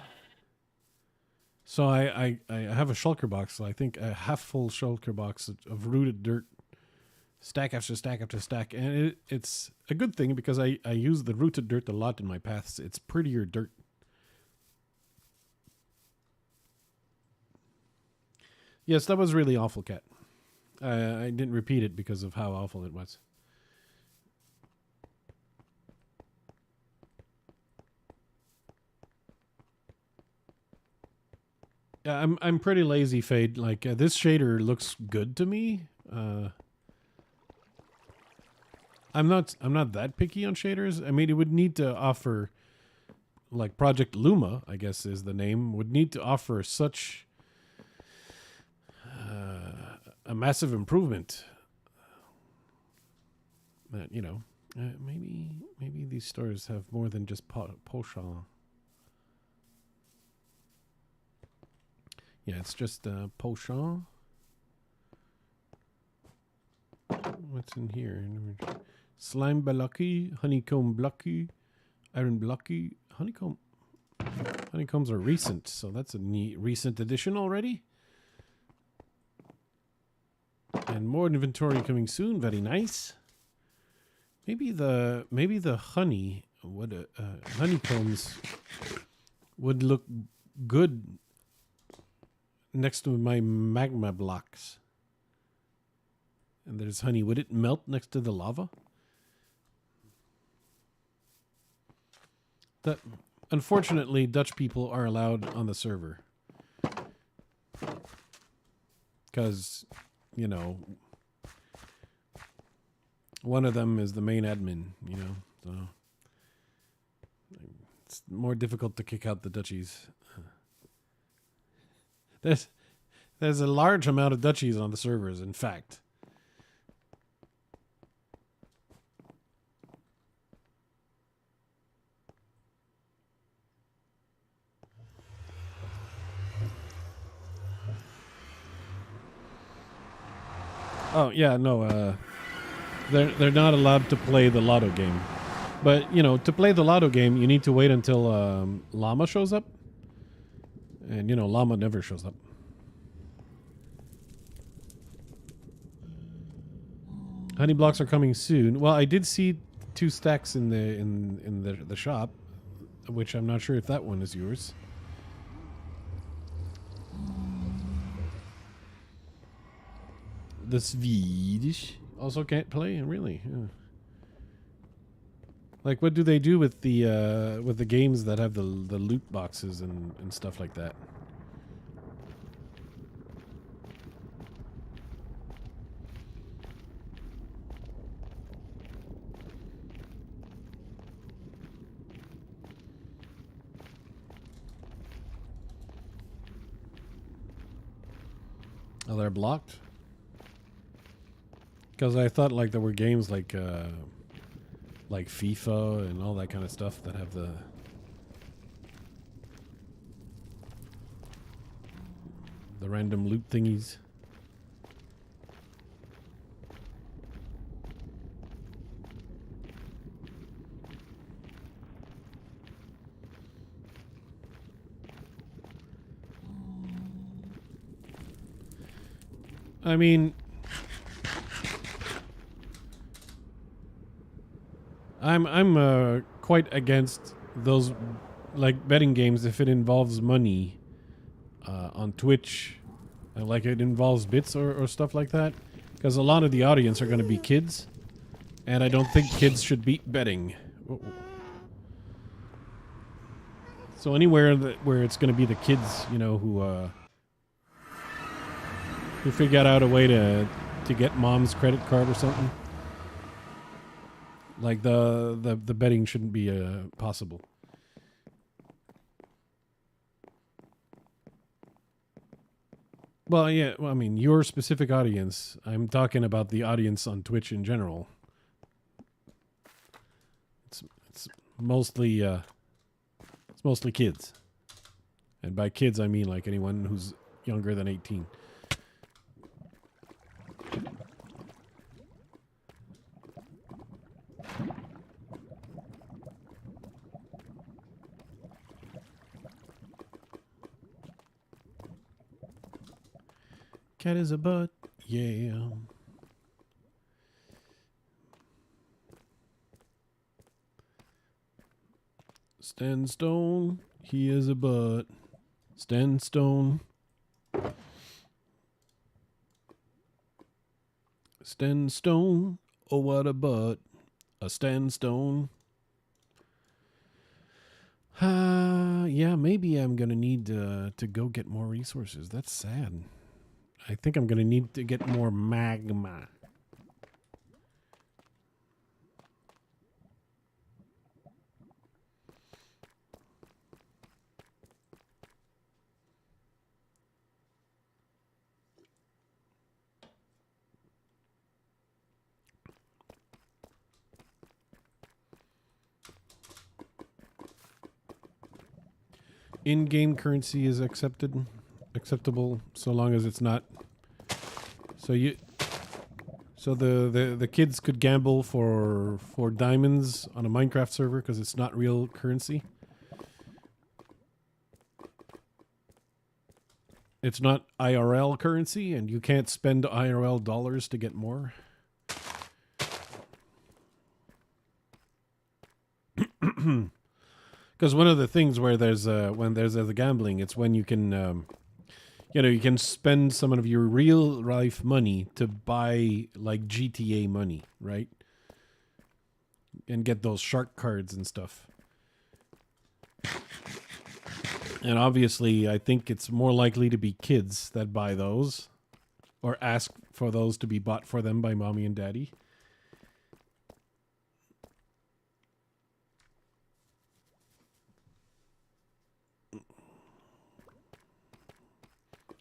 So I have a shulker box. So I think a half full shulker box of rooted dirt, stack after stack after stack, and it's a good thing because I use the rooted dirt a lot in my paths. It's prettier dirt. Yes, that was really awful, Cat. I didn't repeat it because of how awful it was. Yeah, I'm pretty lazy, Fade. Like this shader looks good to me. I'm not that picky on shaders. I mean, it would need to offer, like Project Luma, I guess is the name, would need to offer such a massive improvement that maybe these stores have more than just potion. Yeah, it's just potion. What's in here? Slime blocky, honeycomb blocky, iron blocky, honeycomb. Honeycombs are recent, so that's a neat recent addition already. And more inventory coming soon. Very nice. Maybe the honey would honeycombs would look good next to my magma blocks. And there's honey. Would it melt next to the lava? That unfortunately Dutch people are allowed on the server. Because, one of them is the main admin, so it's more difficult to kick out the Dutchies. There's a large amount of Dutchies on the servers, in fact. Oh yeah, no, they're not allowed to play the lotto game. But to play the lotto game, you need to wait until Llama shows up, and Llama never shows up. Honey blocks are coming soon. Well, I did see 2 stacks in the shop, which I'm not sure if that one is yours. The Swedish also can't play, really. Yeah. Like, what do they do with the games that have the loot boxes and stuff like that? Oh, they're blocked? Because I thought like there were games like FIFA and all that kind of stuff that have the random loot thingies. I mean, I'm quite against those like betting games if it involves money on Twitch, like it involves bits or stuff like that, because a lot of the audience are going to be kids, and I don't think kids should be betting. So anywhere where it's going to be the kids, you know, who figure out a way to get mom's credit card or something. Like the betting shouldn't be possible. Well, yeah. Well, I mean, your specific audience. I'm talking about the audience on Twitch in general. It's mostly kids, and by kids I mean like anyone who's younger than 18. Cat is a butt, yeah. Stand stone, he is a butt. Stand stone. Stand stone, oh what a butt. A stand stone. Yeah, maybe I'm gonna need to go get more resources. That's sad. I think I'm gonna need to get more magma. In-game currency is acceptable so long as it's not. So the kids could gamble for diamonds on a Minecraft server because it's not real currency. It's not IRL currency, and you can't spend IRL dollars to get more. Because one of the things where there's when there's the gambling, it's when you can, you can spend some of your real life money to buy like GTA money, right? And get those shark cards and stuff. And obviously, I think it's more likely to be kids that buy those, or ask for those to be bought for them by mommy and daddy.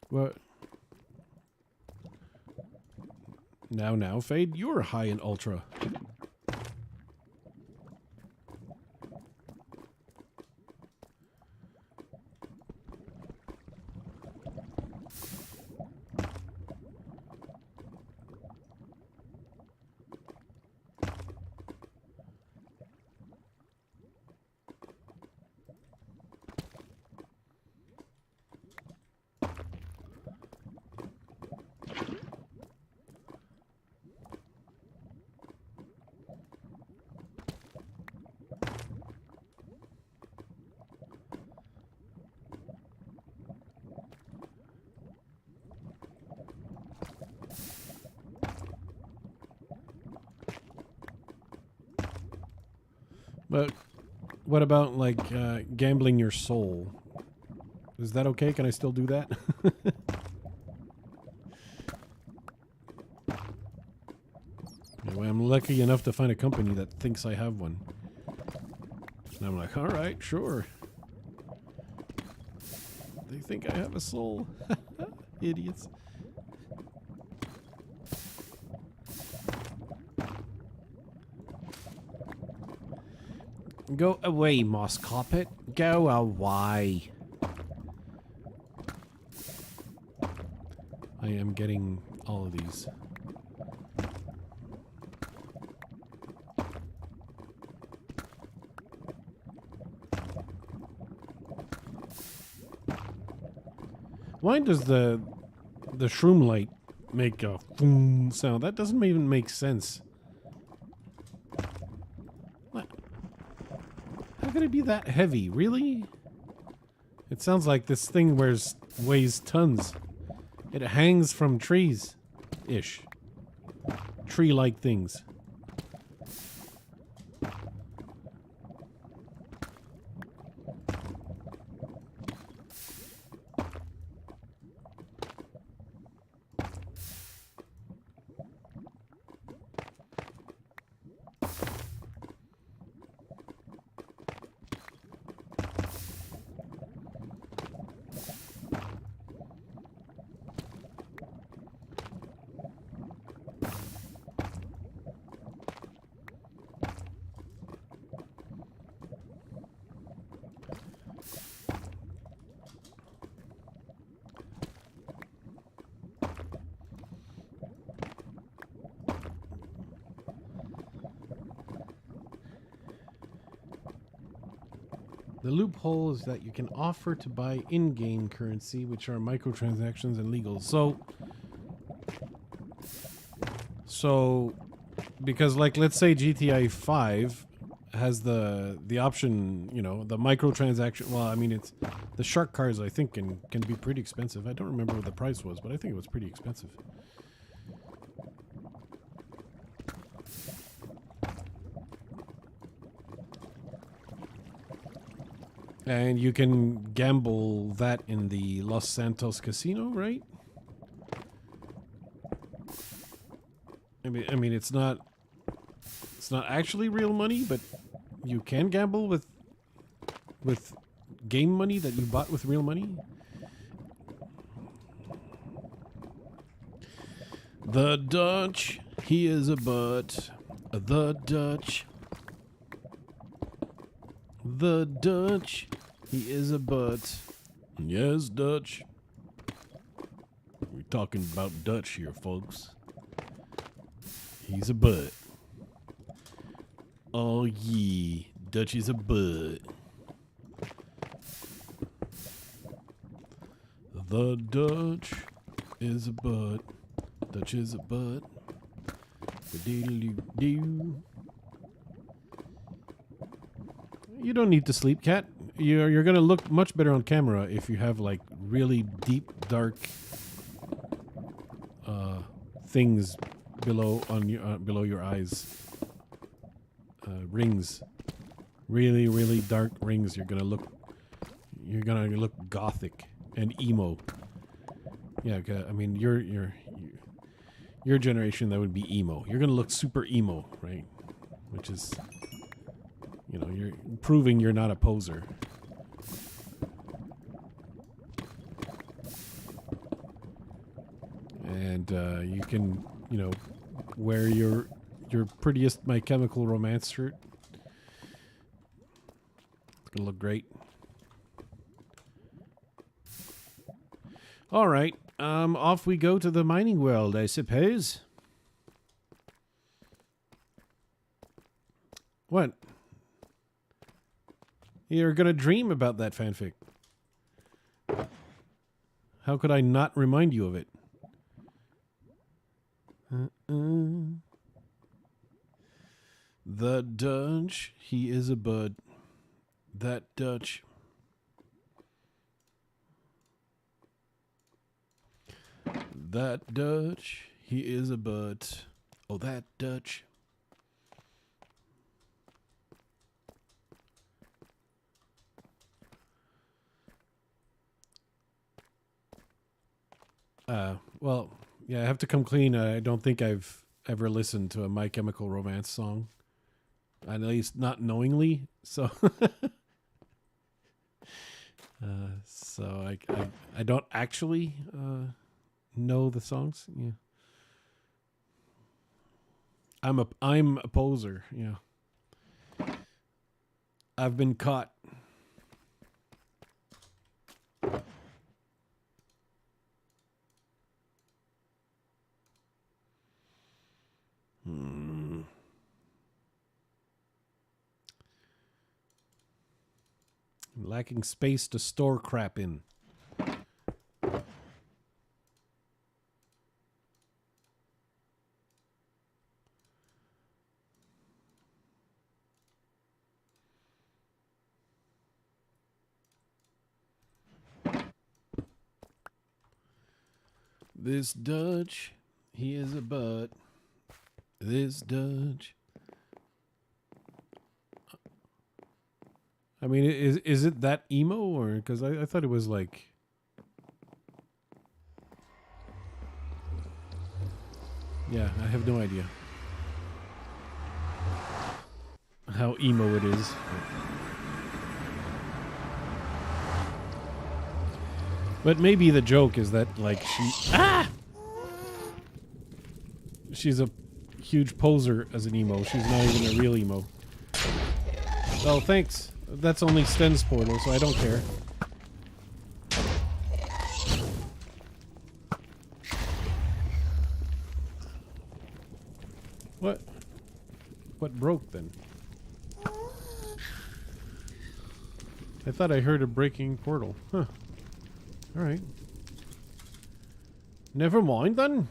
What? Now, Fade, you're high in ultra. But what about like gambling your soul? Is that okay? Can I still do that? Anyway, I'm lucky enough to find a company that thinks I have one. And I'm like, all right, sure. They think I have a soul. Idiots. Go away, moss carpet. Go away. I am getting all of these. Why does the shroom light make a boom sound? That doesn't even make sense. What? How could it be that heavy? Really? It sounds like this thing weighs tons. It hangs from trees. Ish. Tree-like things. The loophole is that you can offer to buy in-game currency, which are microtransactions and legal. So, because like let's say GTA 5 has the option, you know, the microtransaction. Well, I mean it's the shark cars. I think can be pretty expensive. I don't remember what the price was, but I think it was pretty expensive. And you can gamble that in the Los Santos casino, right? I mean, it's not actually real money, but you can gamble with game money that you bought with real money. The Dutch, he is a butt. The Dutch. The Dutch, he is a butt. Yes, Dutch. We're talking about Dutch here, folks. He's a butt. Oh, yeah. Dutch is a butt. The Dutch is a butt. Dutch is a butt. Diddle-doo-doo. You don't need to sleep, cat. You're gonna look much better on camera if you have like really deep, dark things below your eyes. Rings, really dark rings. You're gonna look gothic and emo. Yeah, I mean your generation, that would be emo. You're gonna look super emo, right? Which is, you know, you're proving you're not a poser. And you can, you know, wear your prettiest My Chemical Romance shirt. It's gonna look great. All right, off we go to the mining world, I suppose. What? You're gonna dream about that fanfic. How could I not remind you of it? The Dutch, he is a bud. That Dutch. That Dutch, he is a bud. Oh, that Dutch. Well, yeah, I have to come clean. I don't think I've ever listened to a My Chemical Romance song, at least not knowingly. So, I don't actually know the songs. Yeah, I'm a poser. Yeah, I've been caught. Lacking space to store crap in. This Dutch, he is a butt. This Dutch. I mean, is it that emo, or because I thought it was like. Yeah, I have no idea how emo it is. But maybe the joke is that like she's a huge poser as an emo. She's not even a real emo. Oh, thanks. That's only Sten's portal, so I don't care. What? What broke then? I thought I heard a breaking portal. Huh. Alright. Never mind then.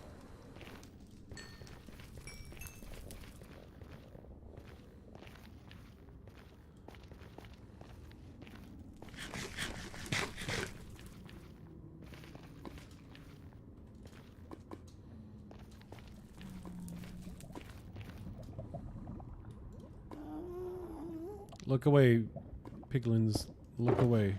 Look away, piglins. Look away.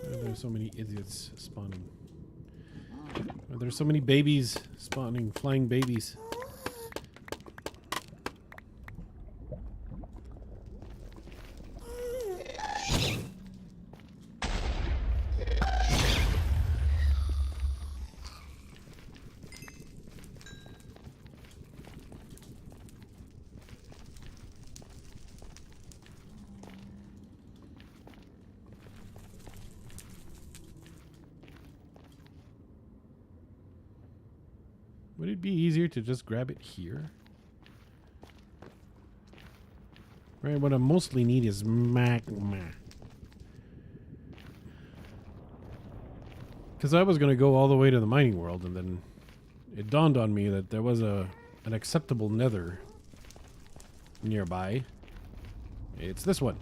There's so many idiots spawning. There's so many babies spawning, flying babies. Would it be easier to just grab it here? Right, what I mostly need is magma. Because I was going to go all the way to the mining world, and then it dawned on me that there was an acceptable nether nearby. It's this one.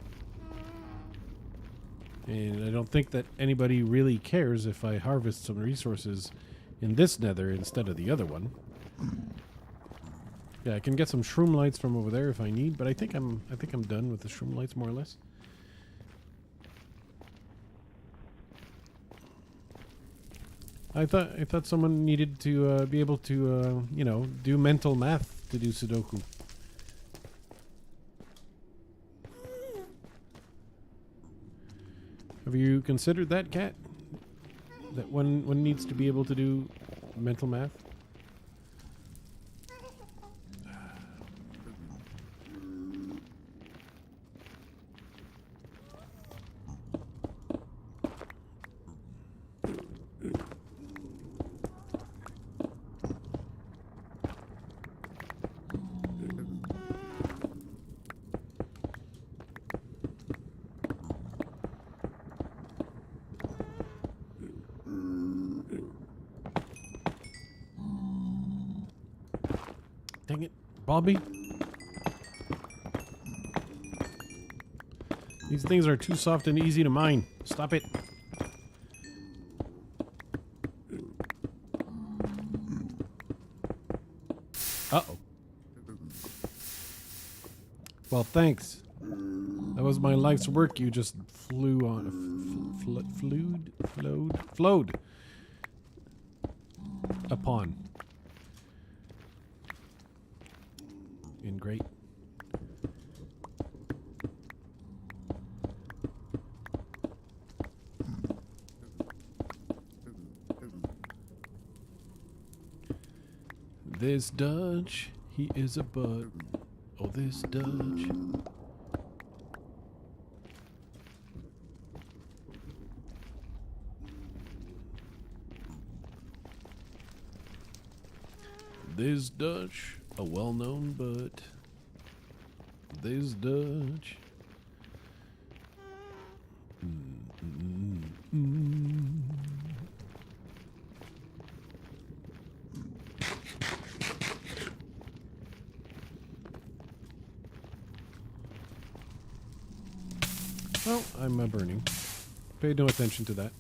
And I don't think that anybody really cares if I harvest some resources in this nether instead of the other one. Yeah, I can get some shroom lights from over there if I need, but I think I'm done with the shroom lights more or less. I thought someone needed to be able to you know, do mental math to do Sudoku. Have you considered that, Cat? That one needs to be able to do mental math? Dang it, Bobby. These things are too soft and easy to mine. Stop it. Uh-oh. Well, thanks. That was my life's work. You just flew on, flowed upon. In great. This Dutch, he is a bud. Oh, this Dutch. This Dutch, a well-known bud. This Dutch. Well, I'm burning. Paid no attention to that.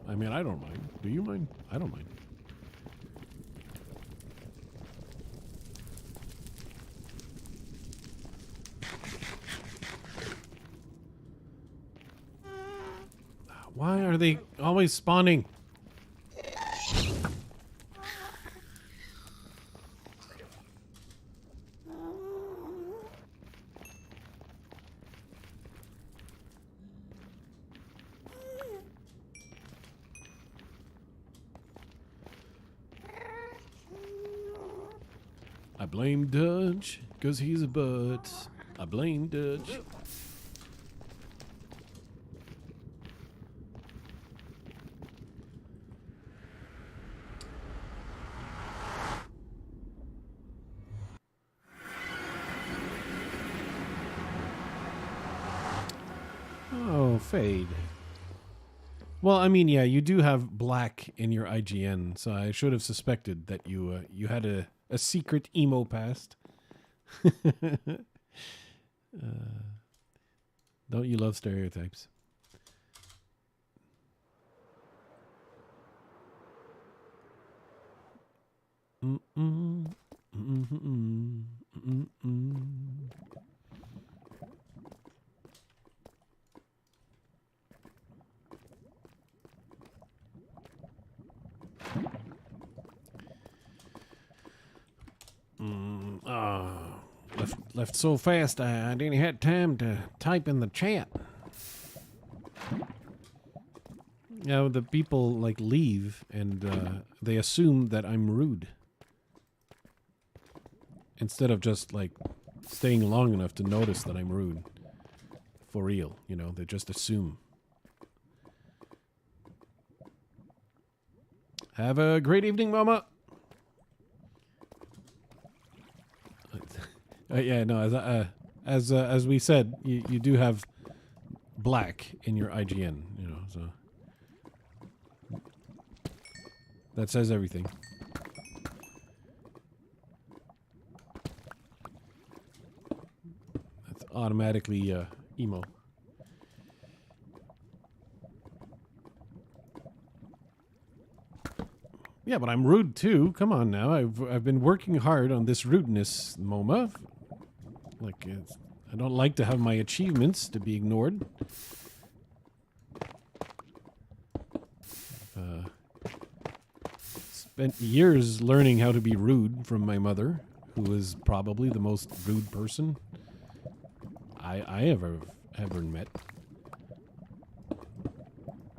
I mean, I don't mind. Do you mind? I don't mind. Why are they always spawning? I blame Dutch, 'cause he's a butt. I blame Dutch. Oh, Fade. Well, I mean, yeah, you do have black in your IGN, so I should have suspected that you you had a secret emo past. Don't you love stereotypes? Left so fast I didn't have time to type in the chat. You know, the people like leave and they assume that I'm rude. Instead of just like staying long enough to notice that I'm rude. For real, you know, they just assume. Have a great evening, Mama. Yeah, no, as we said, you do have black in your IGN, you know, so that says everything. That's automatically emo. Yeah, but I'm rude too. Come on now. I've been working hard on this rudeness, MoMA. Like, I don't like to have my achievements to be ignored. Spent years learning how to be rude from my mother, who is probably the most rude person I ever met.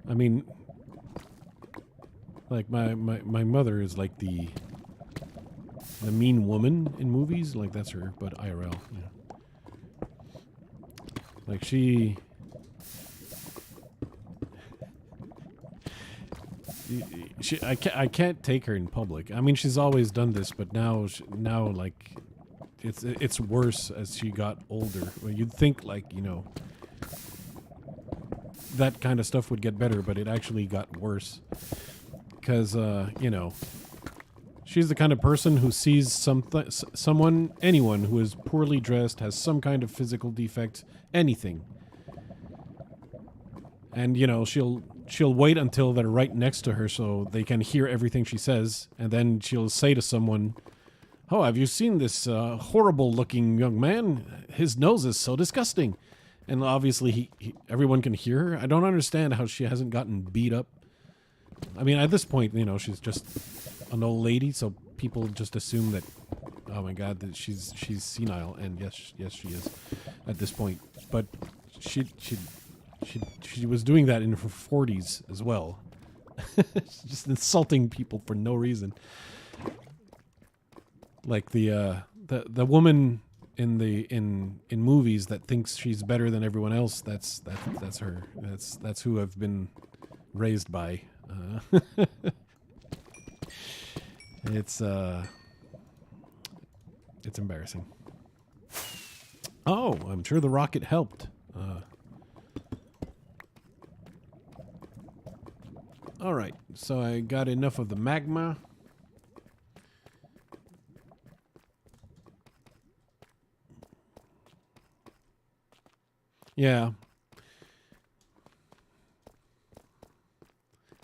I mean, like my mother is like the mean woman in movies, like that's her, but IRL. Yeah. Like she I can't take her in public. I mean, she's always done this, but now like it's worse as she got older. Well, you'd think like, you know, that kind of stuff would get better, but it actually got worse. Because you know, she's the kind of person who sees anyone who is poorly dressed, has some kind of physical defect, anything. And, you know, she'll she'll wait until they're right next to her so they can hear everything she says, and then she'll say to someone, "Oh, have you seen this horrible-looking young man? His nose is so disgusting." And obviously, everyone can hear her. I don't understand how she hasn't gotten beat up. I mean, at this point, you know, she's just an old lady, so people just assume that, oh my God, that she's senile, and yes, she is at this point. But she was doing that in her 40s as well, just insulting people for no reason. Like the woman in movies that thinks she's better than everyone else. That's her. That's who I've been raised by. It's embarrassing. Oh, I'm sure the rocket helped. All right, so I got enough of the magma. Yeah.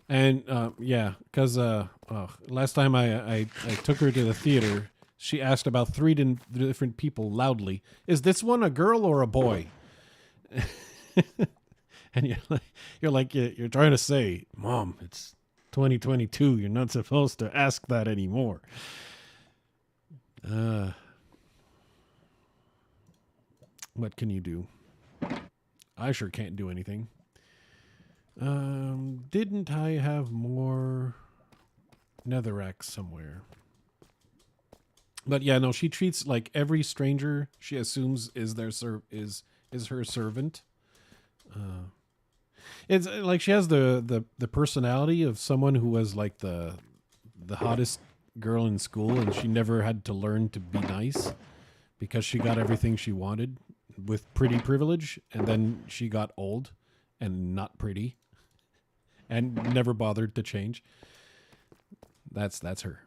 And yeah, because last time I took her to the theater, she asked about three different people loudly, "Is this one a girl or a boy?" And you're trying to say, "Mom, it's 2022. You're not supposed to ask that anymore." What can you do? I sure can't do anything. Didn't I have more netherrack somewhere? But yeah, no, she treats like every stranger she assumes is her servant. It's like she has the personality of someone who was like the hottest girl in school, and she never had to learn to be nice because she got everything she wanted with pretty privilege, and then she got old and not pretty and never bothered to change. That's her.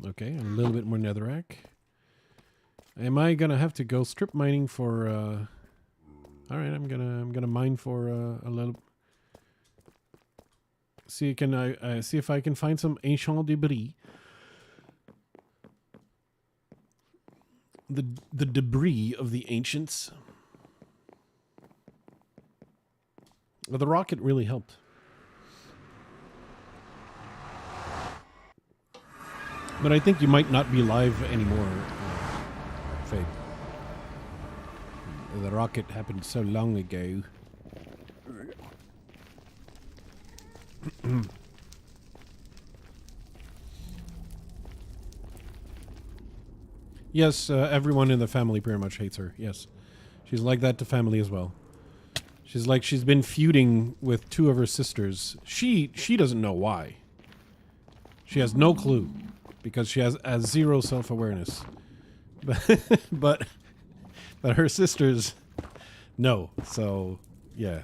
Okay, a little bit more netherrack. Am I gonna have to go strip mining for? All right, I'm gonna mine for a little. See, can I see if I can find some ancient debris? The debris of the ancients. Well, the rocket really helped. But I think you might not be live anymore, Faye. The rocket happened so long ago. Yes, everyone in the family pretty much hates her. Yes. She's like that to family as well. She's been feuding with two of her sisters. She doesn't know why. She has no clue because she has zero self-awareness. But her sisters know. So, yeah.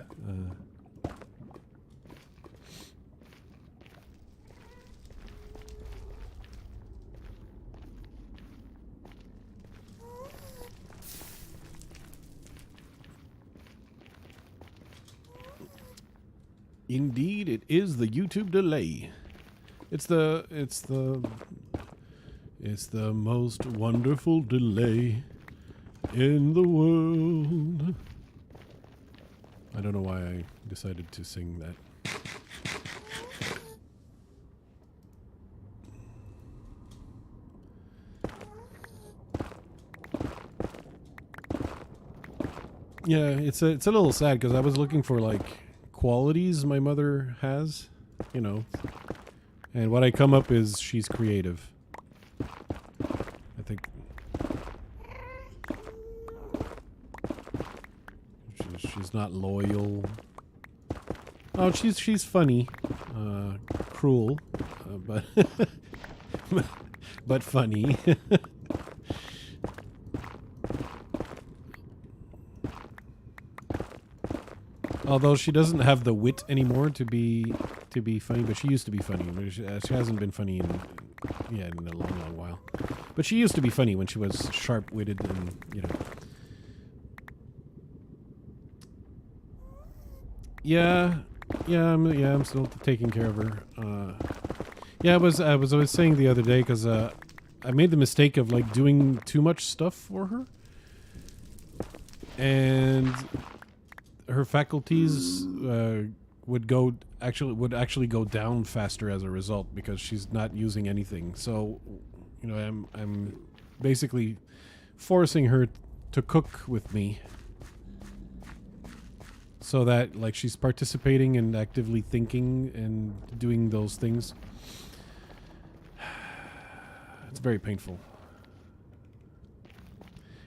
Indeed, it is the YouTube delay. It's the most wonderful delay in the world. I don't know why I decided to sing that. Yeah, it's a little sad because I was looking for like qualities my mother has, you know, and what I come up is she's creative. I think she's not loyal. Oh, she's funny, cruel, but but funny. Although she doesn't have the wit anymore to be funny, but she used to be funny. She hasn't been funny in a long while. But she used to be funny when she was sharp-witted and, you know. Yeah, I'm still taking care of her. Yeah, I was saying the other day because I made the mistake of like doing too much stuff for her, and her faculties would actually go down faster as a result because she's not using anything. So, I'm basically forcing her to cook with me so that like she's participating and actively thinking and doing those things. It's very painful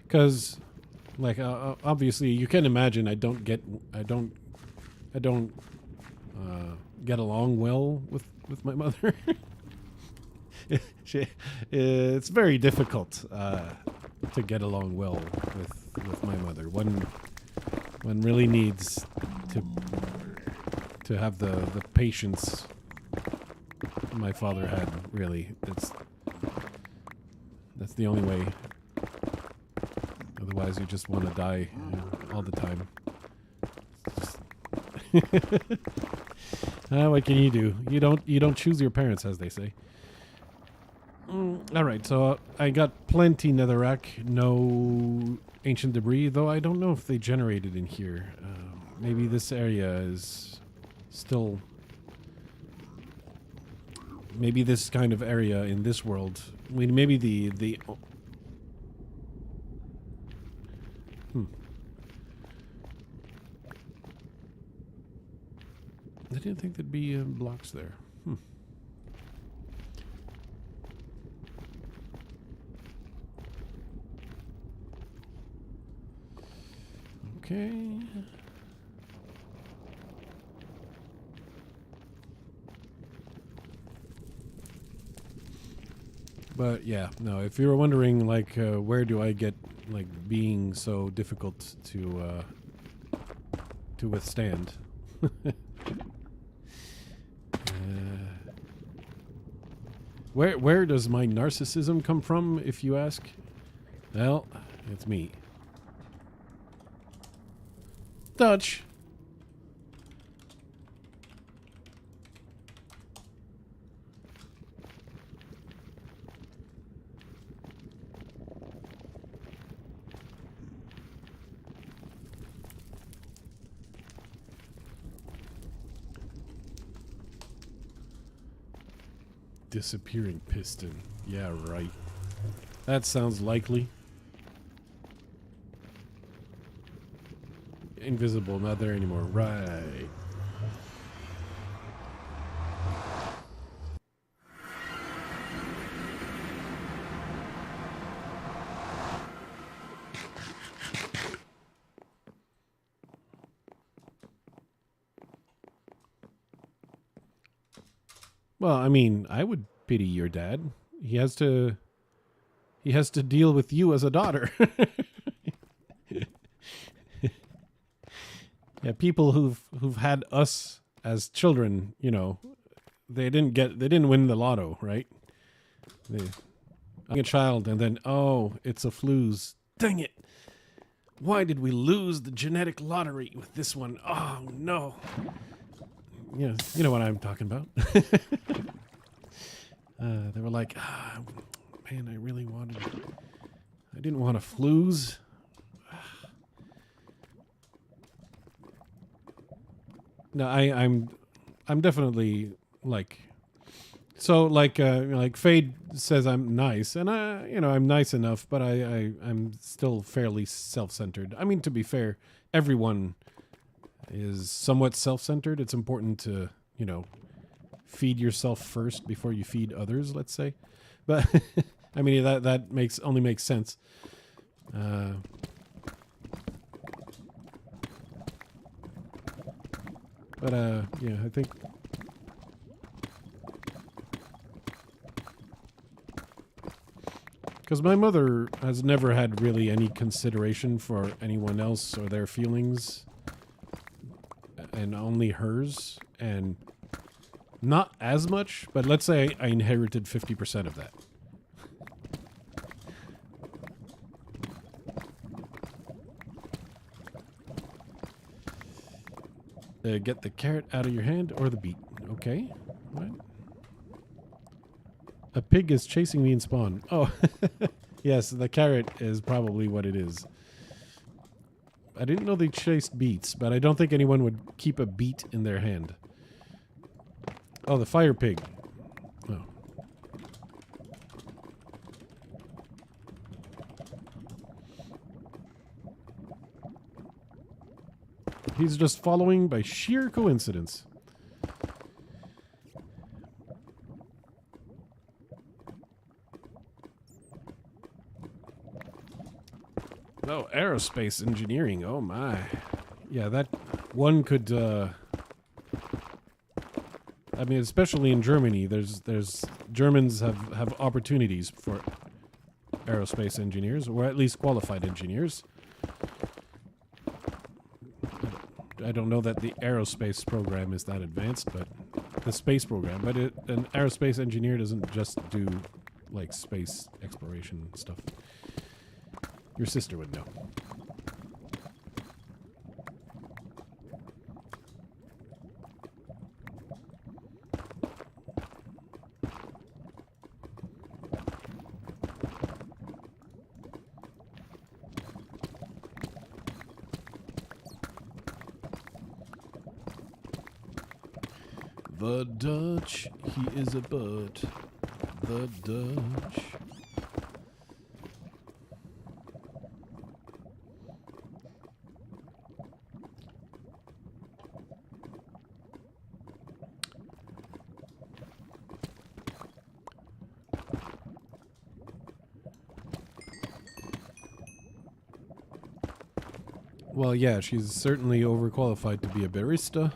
because like obviously you can imagine I don't get along well with my mother. It's very difficult to get along well with my mother. One really needs to have the patience my father had. Really, that's the only way. Otherwise, you just want to die all the time. What can you do? You don't choose your parents, as they say. All right, so I got plenty netherrack, no ancient debris, though I don't know if they generated in here. Maybe this area is still. Maybe this kind of area in this world. I mean, maybe the. I didn't think there'd be blocks there. Okay. But yeah, no, if you were wondering, like, where do I get, like, being so difficult to withstand? Where does my narcissism come from, if you ask? Well, it's me. Dutch. Disappearing piston. Yeah, right. That sounds likely. Invisible, not there anymore. Right. Well, I mean, I would pity your dad. He has to deal with you as a daughter. Yeah, people who've had us as children, they didn't win the lotto, right? I'm a child, and then it's a flooze. Dang it! Why did we lose the genetic lottery with this one? Oh no! Yeah, you know what I'm talking about. They were like, man, I didn't want a flooze. No, I'm definitely like, so like Fade says I'm nice, and I'm nice enough, but I'm still fairly self-centered. I mean, to be fair, everyone is somewhat self-centered. It's important to, feed yourself first before you feed others, let's say. But I mean, that only makes sense. But yeah, I think because my mother has never had really any consideration for anyone else or their feelings, and only hers, and not as much, but let's say I inherited 50% of that. Get the carrot out of your hand or the beet. Okay. What? A pig is chasing me in Spawn. Oh, yes, the carrot is probably what it is. I didn't know they chased beets, but I don't think anyone would keep a beet in their hand. Oh, the fire pig. Oh. He's just following by sheer coincidence. Oh, aerospace engineering. Oh my. Yeah, that one could I mean, especially in Germany, there's Germans have opportunities for aerospace engineers, or at least qualified engineers. I don't know that the aerospace program is that advanced, but the space program. But an aerospace engineer doesn't just do like space exploration stuff. Your sister would know. The Dutch, he is a butt. The Dutch. Well, yeah, she's certainly overqualified to be a barista.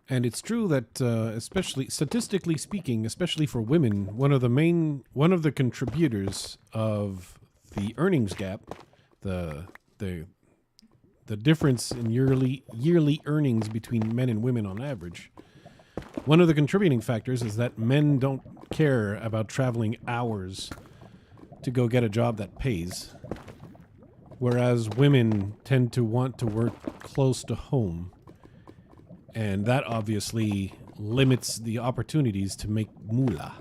And it's true that, especially statistically speaking, especially for women, one of the contributors of the earnings gap, the difference in yearly earnings between men and women on average. One of the contributing factors is that men don't care about traveling hours to go get a job that pays, whereas women tend to want to work close to home. And that obviously limits the opportunities to make moolah.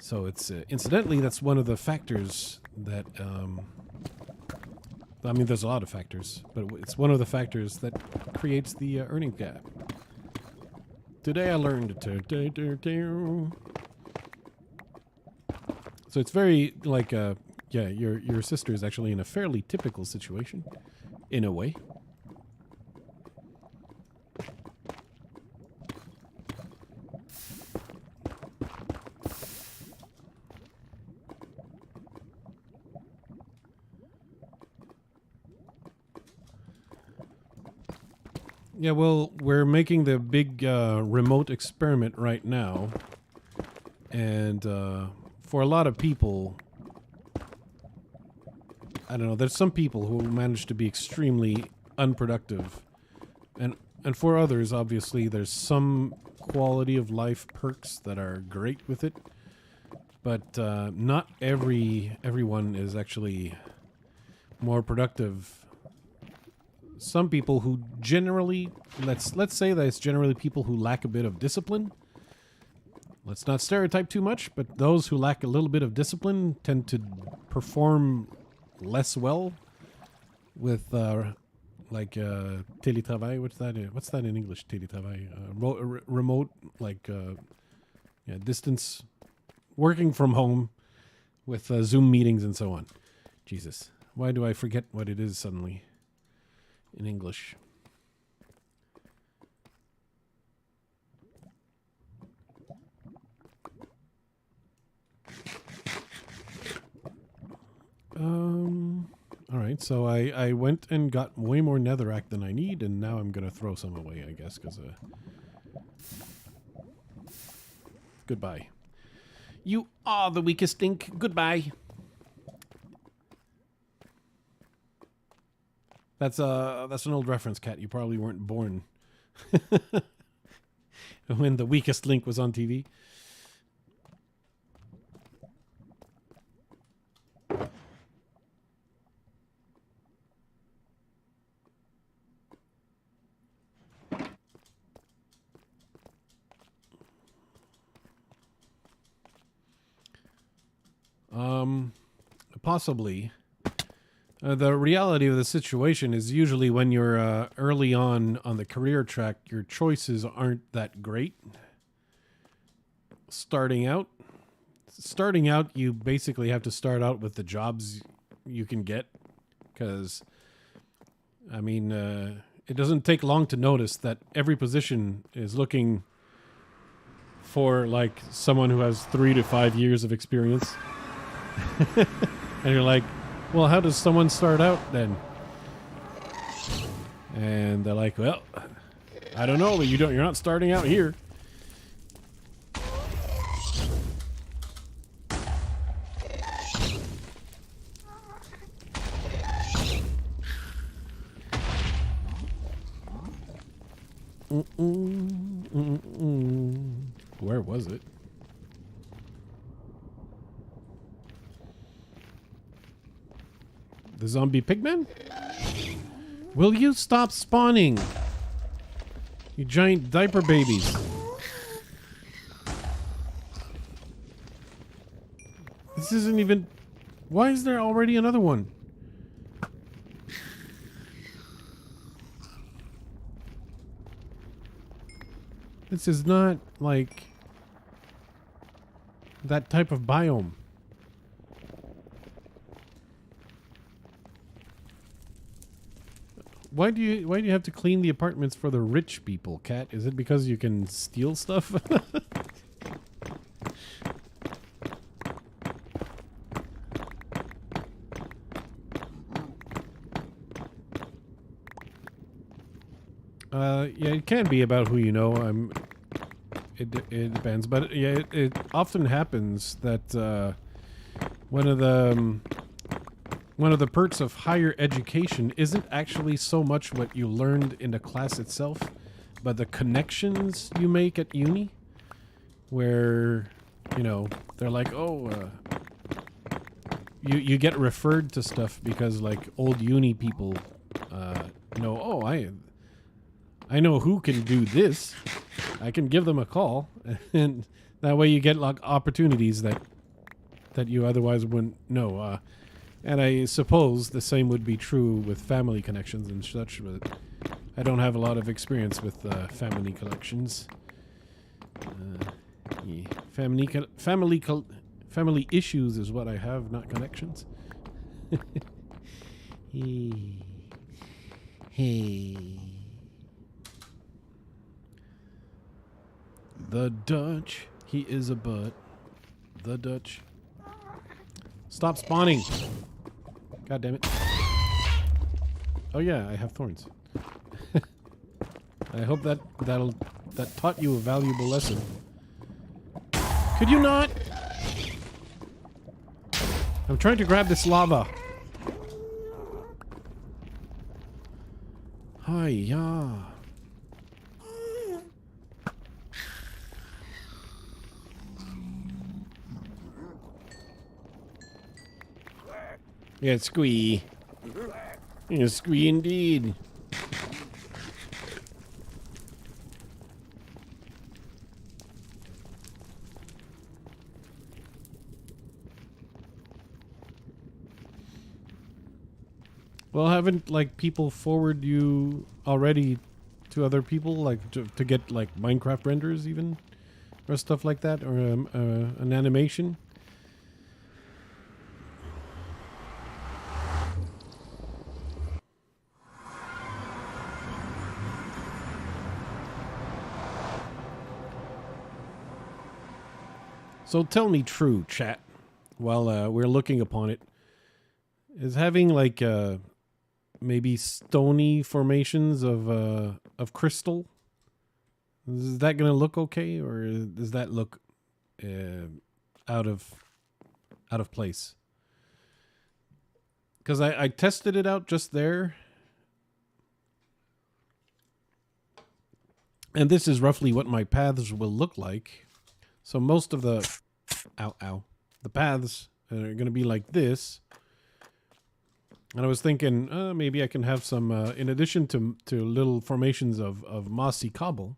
So it's, incidentally, that's one of the factors that, I mean, there's a lot of factors, but it's one of the factors that creates the earning gap. Today I learned. So it's very, like, yeah, your sister is actually in a fairly typical situation, in a way. Yeah, well, we're making the big remote experiment right now. And for a lot of people, I don't know, there's some people who manage to be extremely unproductive. And for others, obviously, there's some quality of life perks that are great with it. But not everyone is actually more productive. Some people who generally, let's say that it's generally people who lack a bit of discipline. Let's not stereotype too much, but those who lack a little bit of discipline tend to perform less well with like télétravail. What's that in English? Télétravail, remote, like yeah, distance working from home with Zoom meetings and so on. Jesus, why do I forget what it is suddenly? In English. All right, so I went and got way more netherrack than I need, and now I'm gonna throw some away, I guess, because goodbye. You are the weakest link. Goodbye. That's an old reference, Kat. You probably weren't born when the weakest link was on TV. Possibly. The reality of the situation is usually when you're early on the career track, your choices aren't that great. Starting out, you basically have to start out with the jobs you can get. Because, I mean, it doesn't take long to notice that every position is looking for, like, someone who has 3 to 5 years of experience. And you're like, well, how does someone start out then? And they're like, well, I don't know, but you're not starting out here. Where was it? The zombie pigman? Will you stop spawning? You giant diaper babies. This isn't even... Why is there already another one? This is not, like, that type of biome. Why do you have to clean the apartments for the rich people, Cat? Is it because you can steal stuff? Yeah, it can be about who you know. It depends, but yeah, it often happens that one of the perks of higher education isn't actually so much what you learned in the class itself, but the connections you make at uni, where, you know, they're like, oh, you get referred to stuff because, like, old uni people know, oh, I know who can do this. I can give them a call, and that way you get, like, opportunities that you otherwise wouldn't know. And I suppose the same would be true with family connections and such, but I don't have a lot of experience with family connections. Yeah. Family issues is what I have, not connections. Hey. The Dutch. He is a butt. The Dutch. Stop spawning. God damn it. Oh yeah, I have thorns. I hope that taught you a valuable lesson. Could you not? I'm trying to grab this lava. Hi-ya. Yeah, squee. Yeah, squee indeed. Well, haven't, like, people forward you already to other people, like, to get, like, Minecraft renders even? Or stuff like that? Or an animation? So tell me true, chat, while we're looking upon it. Is having, like, maybe stony formations of crystal, is that going to look okay, or does that look out of place? Because I tested it out just there, and this is roughly what my paths will look like. So most of the the paths are going to be like this. And I was thinking, maybe I can have some, in addition to little formations of mossy cobble.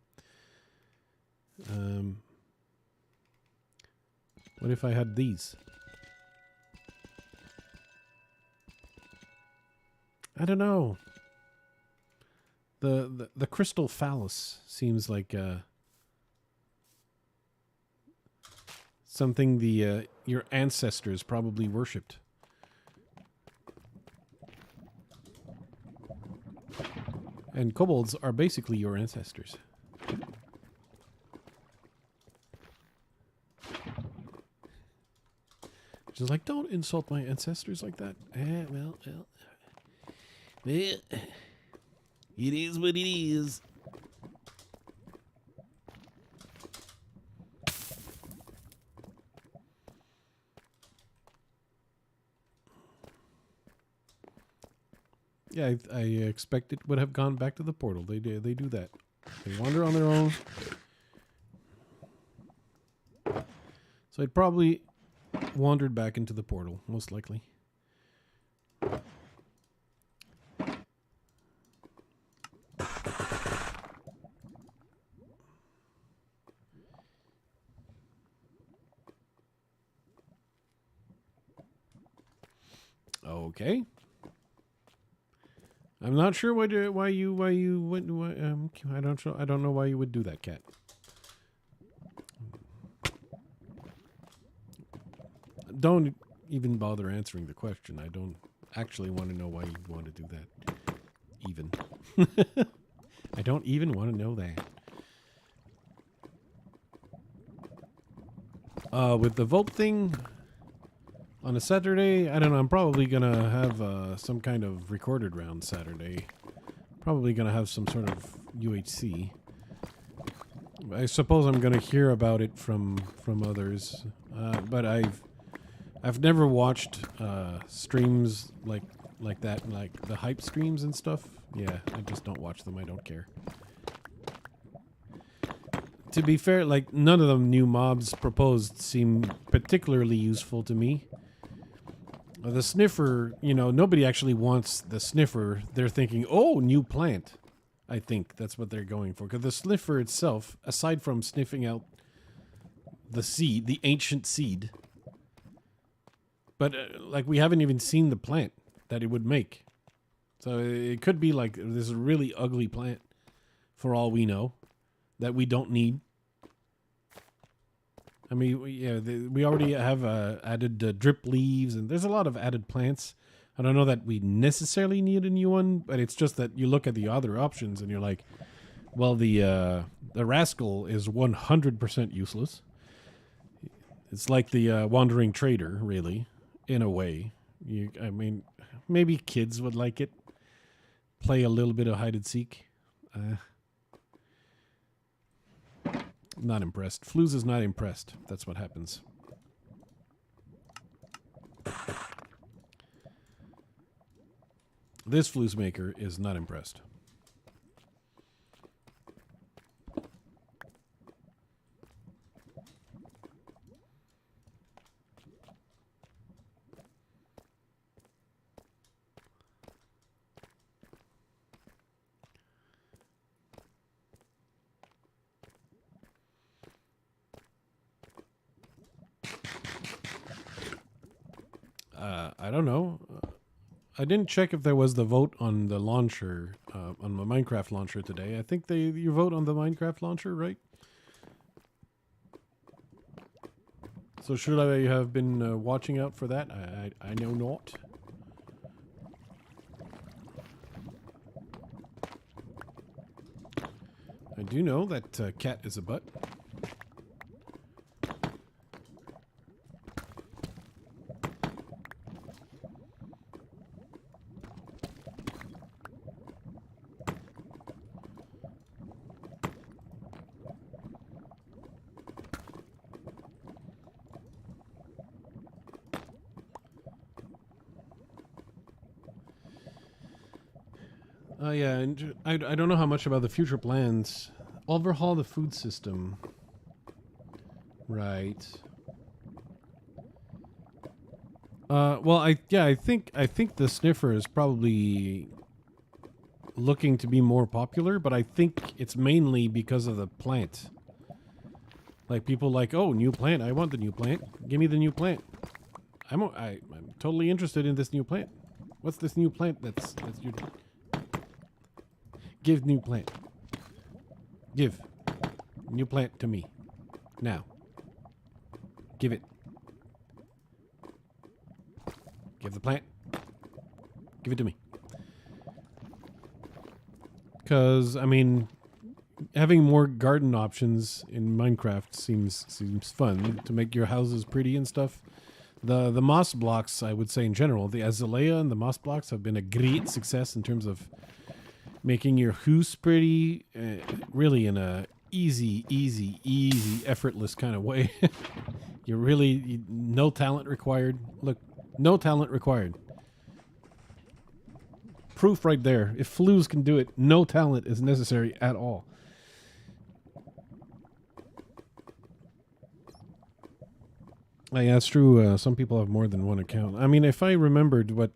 What if I had these? I don't know. The crystal phallus seems like something the your ancestors probably worshipped. And kobolds are basically your ancestors. Just like, don't insult my ancestors like that. Well, it is what it is. Yeah, I expect it would have gone back to the portal. They do that. They wander on their own. So it probably wandered back into the portal, most likely. Okay. I'm not sure why you would I don't know why you would do that, cat. Don't even bother answering the question. I don't actually want to know why you want to do that. Even. I don't even want to know that. With the vote thing on a Saturday, I don't know. I'm probably gonna have some kind of recorded round Saturday. Probably gonna have some sort of UHC. I suppose I'm gonna hear about it from others, but I've never watched streams like that, like the hype streams and stuff. Yeah, I just don't watch them. I don't care. To be fair, like none of the new mobs proposed seem particularly useful to me. The sniffer, you know, nobody actually wants the sniffer. They're thinking, oh, new plant. I think that's what they're going for. Because the sniffer itself, aside from sniffing out the seed, the ancient seed, but like we haven't even seen the plant that it would make. So it could be like this really ugly plant, for all we know, that we don't need. I mean, we already have added drip leaves, and there's a lot of added plants. I don't know that we necessarily need a new one, but it's just that you look at the other options and you're like, well, the rascal is 100% useless. It's like the wandering trader, really, in a way. I mean, maybe kids would like it. Play a little bit of hide and seek. Not impressed. Flooz is not impressed. That's what happens. This Flooz maker is not impressed. I don't know. I didn't check if there was the vote on the launcher, on the Minecraft launcher today. I think you vote on the Minecraft launcher, right? So should I have been watching out for that? I know not. I do know that cat is a butt. Yeah, and I don't know how much about the future plans. Overhaul the food system. Right. Well, I think the sniffer is probably looking to be more popular, but I think it's mainly because of the plant. Like people like, oh, new plant. I want the new plant. Give me the new plant. I'm totally interested in this new plant. What's this new plant that's your... Give new plant. Give. New plant to me. Now. Give it. Give the plant. Give it to me. Because, I mean, having more garden options in Minecraft seems fun to make your houses pretty and stuff. The moss blocks, I would say in general, the azalea and the moss blocks have been a great success in terms of making your house pretty, really in a easy, effortless kind of way. No talent required. Look, no talent required. Proof right there. If flues can do it, no talent is necessary at all. Yeah, that's true. Some people have more than one account. I mean, if I remembered what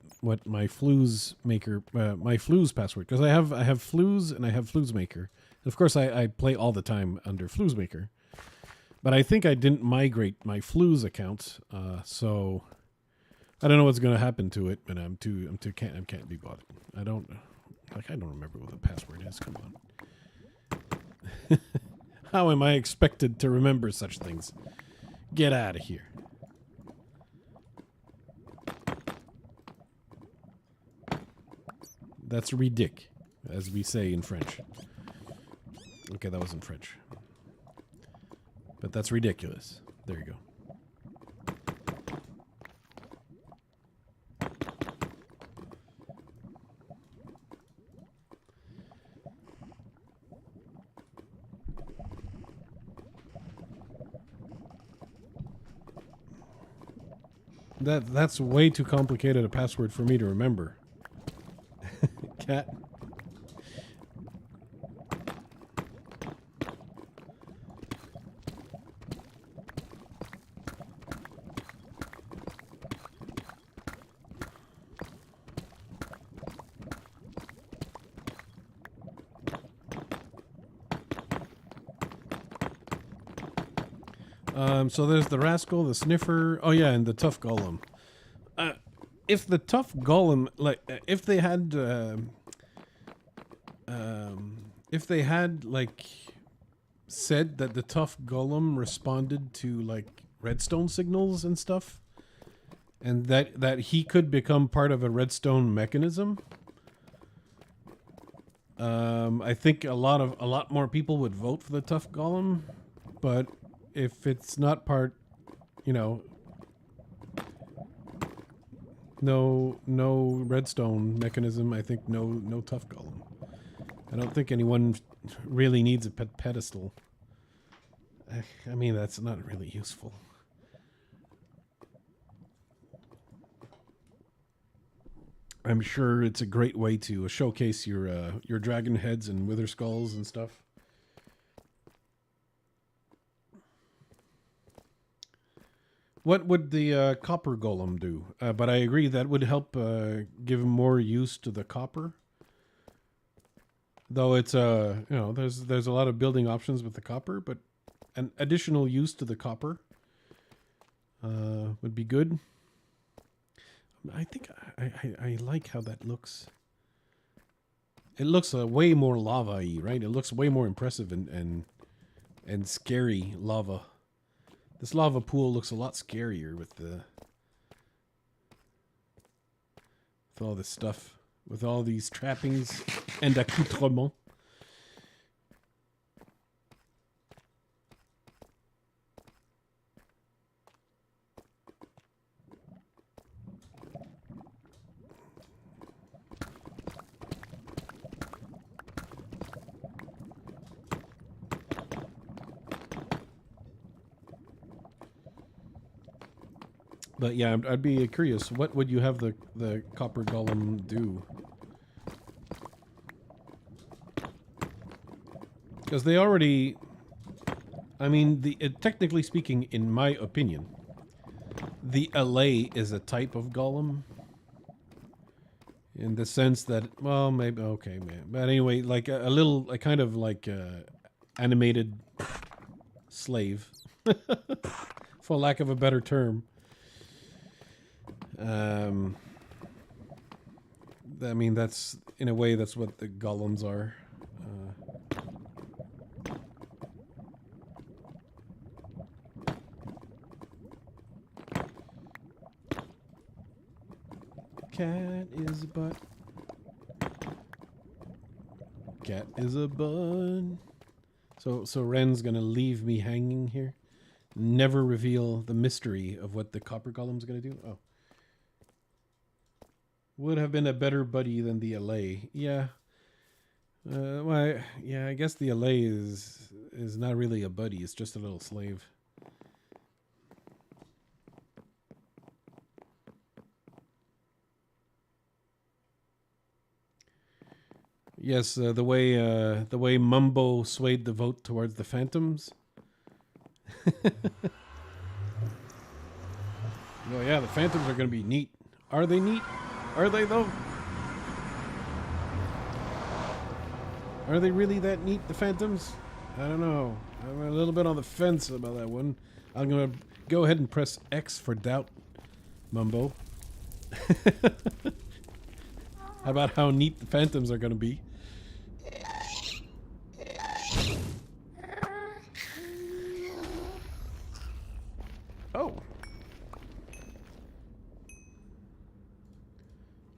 my flues maker, my flues password, because I have flues and I have flues maker. And of course, I play all the time under flues maker, but I think I didn't migrate my flues account, so I don't know what's going to happen to it. But I can't be bothered. I don't remember what the password is. Come on. How am I expected to remember such things? Get out of here. That's ridic, as we say in French. Okay, that wasn't French. But that's ridiculous. There you go. That's way too complicated a password for me to remember. Cat. So there's the rascal, the sniffer. Oh yeah, and the tough golem. If the tough golem, like, if they had like said that the tough golem responded to like redstone signals and stuff, and that he could become part of a redstone mechanism, I think a lot more people would vote for the tough golem. But if it's not part, you know, no redstone mechanism, I think no tough golem. I don't think anyone really needs a pedestal. I mean, that's not really useful. I'm sure it's a great way to showcase your dragon heads and wither skulls and stuff. What would the copper golem do? But I agree that would help give more use to the copper. Though it's there's a lot of building options with the copper, but an additional use to the copper would be good. I think I like how that looks. It looks way more lava-y, right? It looks way more impressive and scary lava. This lava pool looks a lot scarier with all this stuff, with all these trappings and accoutrements. But yeah, I'd be curious. What would you have the copper golem do? Because they already, I mean, technically speaking, in my opinion, the allay is a type of golem. In the sense that, well, maybe, okay, man. But anyway, like a kind of like animated slave, for lack of a better term. I mean, that's in a way that's what the golems are. Cat is a butt. Cat is a bun. So Ren's gonna leave me hanging here. Never reveal the mystery of what the copper golem's gonna do. Oh. Would have been a better buddy than the LA. Yeah. Yeah, I guess the LA is not really a buddy. It's just a little slave. Yes, the way Mumbo swayed the vote towards the Phantoms. Oh yeah, the Phantoms are going to be neat. Are they neat? Are they though? Are they really that neat, the Phantoms? I don't know. I'm a little bit on the fence about that one. I'm going to go ahead and press X for doubt, Mumbo. How about how neat the Phantoms are going to be? Oh.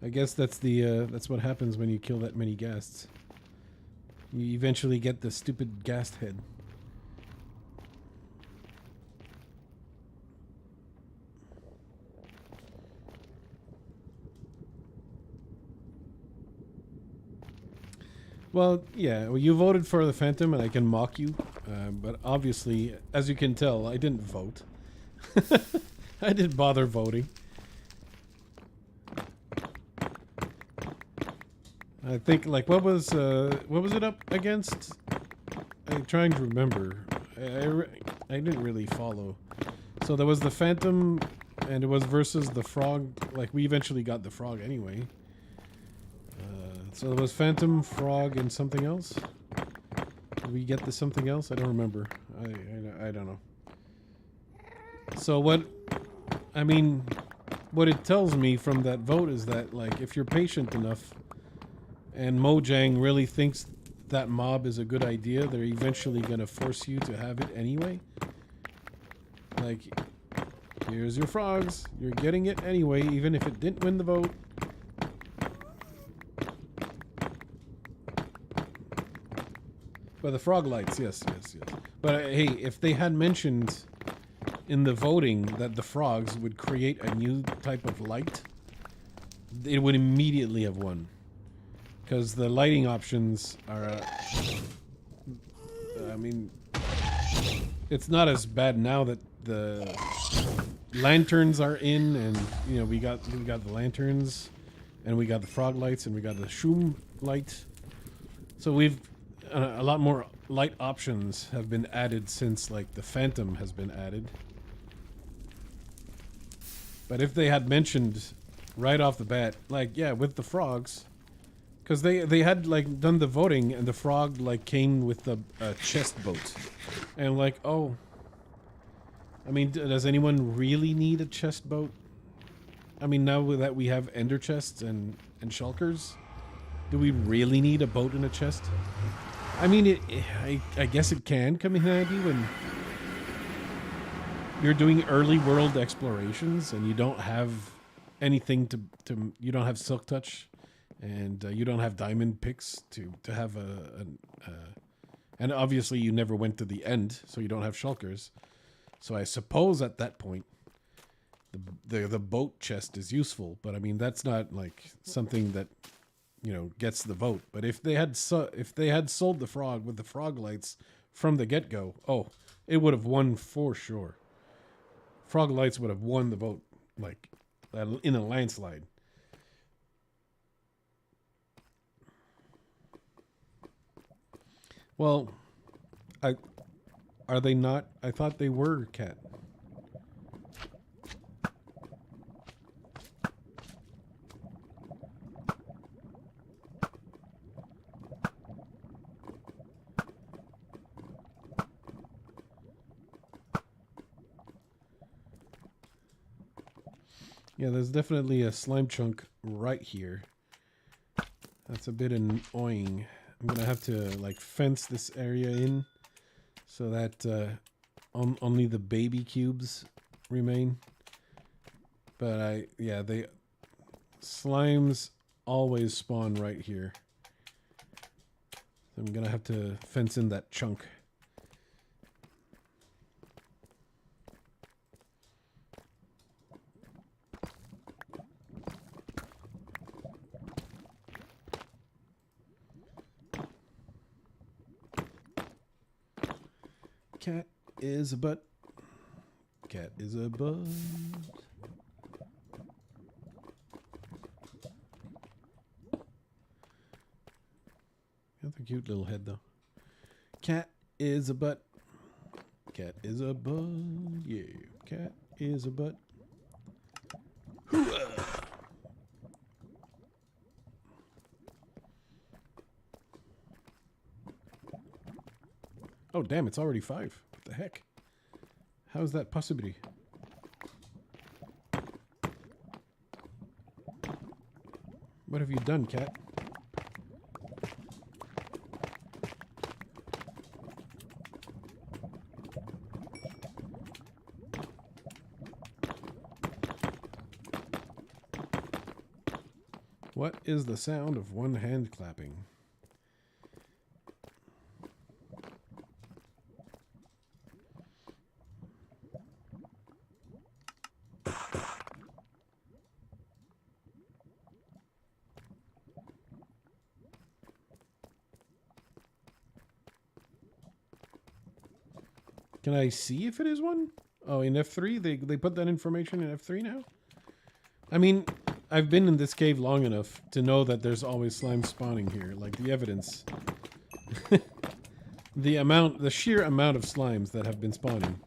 I guess that's what happens when you kill that many ghasts. You eventually get the stupid ghast head. Well, yeah, well, you voted for the Phantom, and I can mock you. But obviously, as you can tell, I didn't vote. I didn't bother voting. I think, like, what was it up against? I'm trying to remember. I didn't really follow. So there was the Phantom, and it was versus the Frog. Like, we eventually got the Frog anyway. So there was Phantom, Frog, and something else. Did we get the something else? I don't remember. I don't know. So what it tells me from that vote is that, like, if you're patient enough and Mojang really thinks that mob is a good idea, they're eventually going to force you to have it anyway. Like, here's your frogs. You're getting it anyway, even if it didn't win the vote. But the frog lights, yes. But hey, if they had mentioned in the voting that the frogs would create a new type of light, it would immediately have won. Because the lighting options are, it's not as bad now that the lanterns are in, and we got the lanterns, and we got the frog lights, and we got the shroom light. So we've a lot more light options have been added since, like, the Phantom has been added. But if they had mentioned right off the bat, like, yeah, with the frogs, because they had, like, done the voting, and the frog, like, came with the chest boat, and, like, oh, I mean, does anyone really need a chest boat? I mean, now that we have ender chests and shulkers, do we really need a boat and a chest? I mean, I guess it can come in handy when you're doing early world explorations and you don't have anything to you don't have silk touch, and you don't have diamond picks to have and obviously you never went to the end, so you don't have shulkers. So I suppose at that point the boat chest is useful, but I mean, that's not like something that gets the vote. But if they had sold the frog with the frog lights from the get-go, oh, it would have won for sure. Frog lights would have won the vote, like, in a landslide. Well, are they not? I thought they were, Cat. Yeah, there's definitely a slime chunk right here. That's a bit annoying. I'm gonna have to like fence this area in so that only the baby cubes remain. But they slimes always spawn right here. So I'm gonna have to fence in that chunk. Cat is a butt. Cat is a butt. That's a cute little head, though. Cat is a butt. Cat is a butt. Yeah, cat is a butt. Oh, damn, it's already 5. What the heck? How is that possibility? What have you done, cat? What is the sound of one hand clapping? Can I see if it is one? Oh, in F3? They put that information in F3 now? I mean, I've been in this cave long enough to know that there's always slime spawning here. Like, the evidence. The sheer amount of slimes that have been spawning.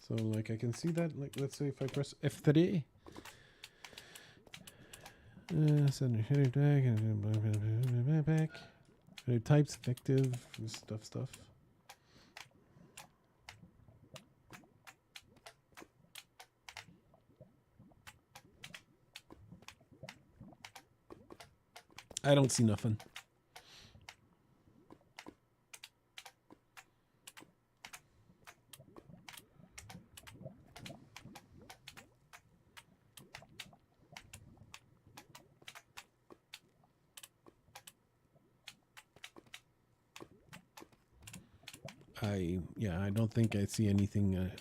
So, like, I can see that. Like, let's say if I press F3. Send a header tag and back. Types effective stuff. I don't see nothing. I don't think I see anything.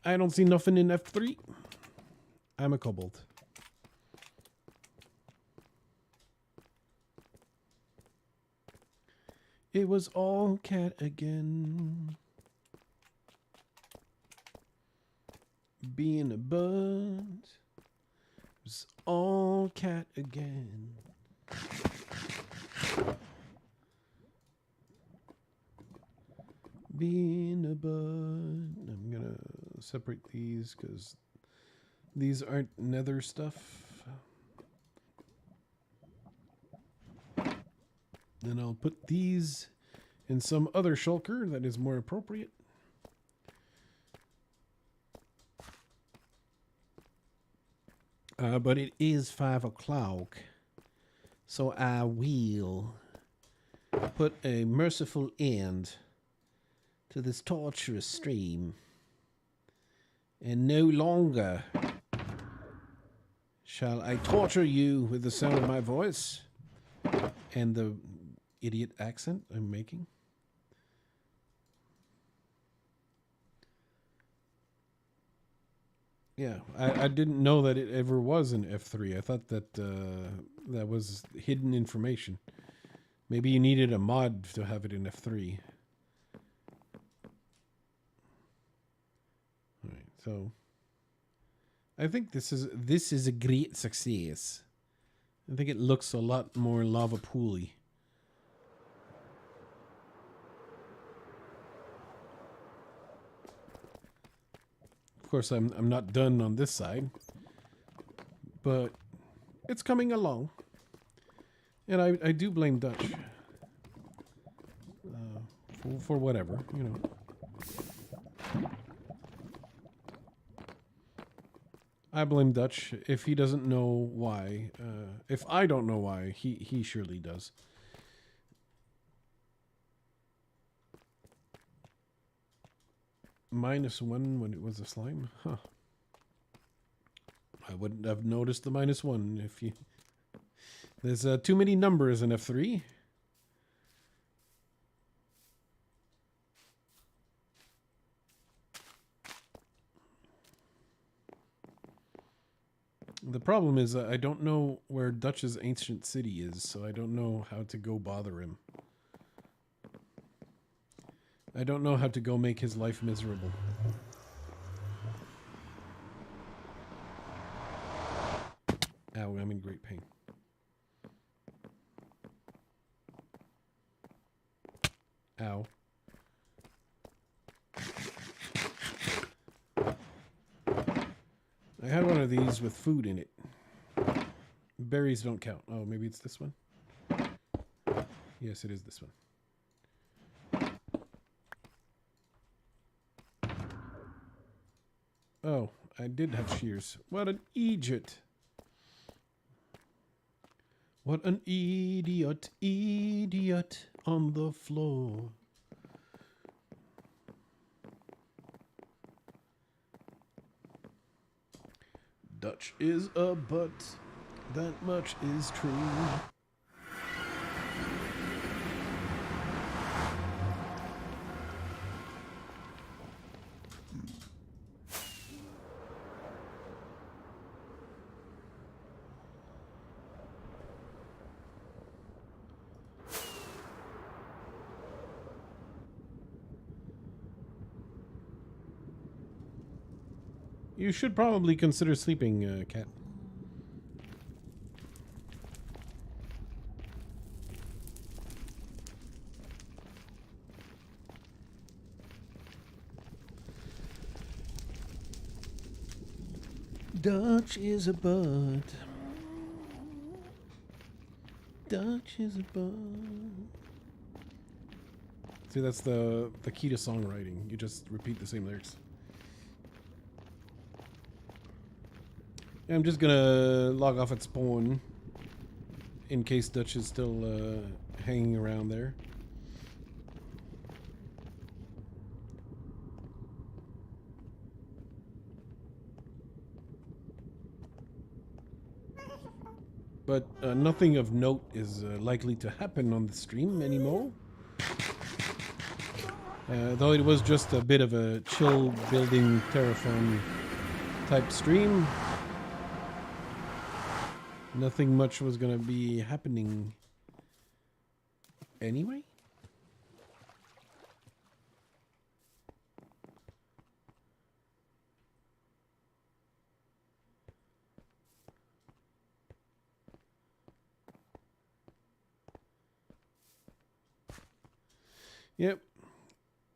I don't see nothing in F3. I'm a kobold. It was all cat again. Being a bud. It was all cat again. Being a bud. I'm gonna separate these because these aren't nether stuff. Then I'll put these in some other shulker that is more appropriate. But it is 5 o'clock, so I will put a merciful end to this torturous stream. And no longer shall I torture you with the sound of my voice and the idiot accent I'm making. Yeah, I didn't know that it ever was in F3. I thought that that was hidden information. Maybe you needed a mod to have it in F3. All right, so I think this is a great success. I think it looks a lot more lava pooly. Of course, I'm not done on this side. but it's coming along. And I do blame Dutch for whatever, you know. I blame Dutch if he doesn't know why. If I don't know why, he surely does. -1 when it was a slime? Huh. I wouldn't have noticed the -1 if you... There's too many numbers in F3. The problem is I don't know where Dutch's ancient city is, so I don't know how to go bother him. I don't know how to go make his life miserable. Ow, I'm in great pain. Ow. I had one of these with food in it. Berries don't count. Oh, maybe it's this one? Yes, it is this one. Oh, I did have shears. What an idiot. What an idiot, idiot on the floor. Dutch is a butt. That much is true. You should probably consider sleeping, Cat. Dutch is a bud. Dutch is a bud. See, that's the key to songwriting. You just repeat the same lyrics. I'm just gonna log off at spawn in case Dutch is still hanging around there. But nothing of note is likely to happen on the stream anymore. Though it was just a bit of a chill building Terraform type stream. Nothing much was going to be happening anyway. Yep.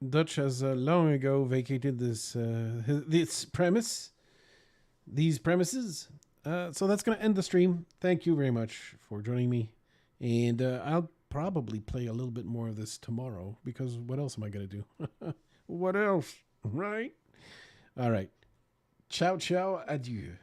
Dutch has long ago vacated this premise. These premises. So that's going to end the stream. Thank you very much for joining me. And I'll probably play a little bit more of this tomorrow, because what else am I going to do? What else? Right? All right. Ciao, ciao, adieu.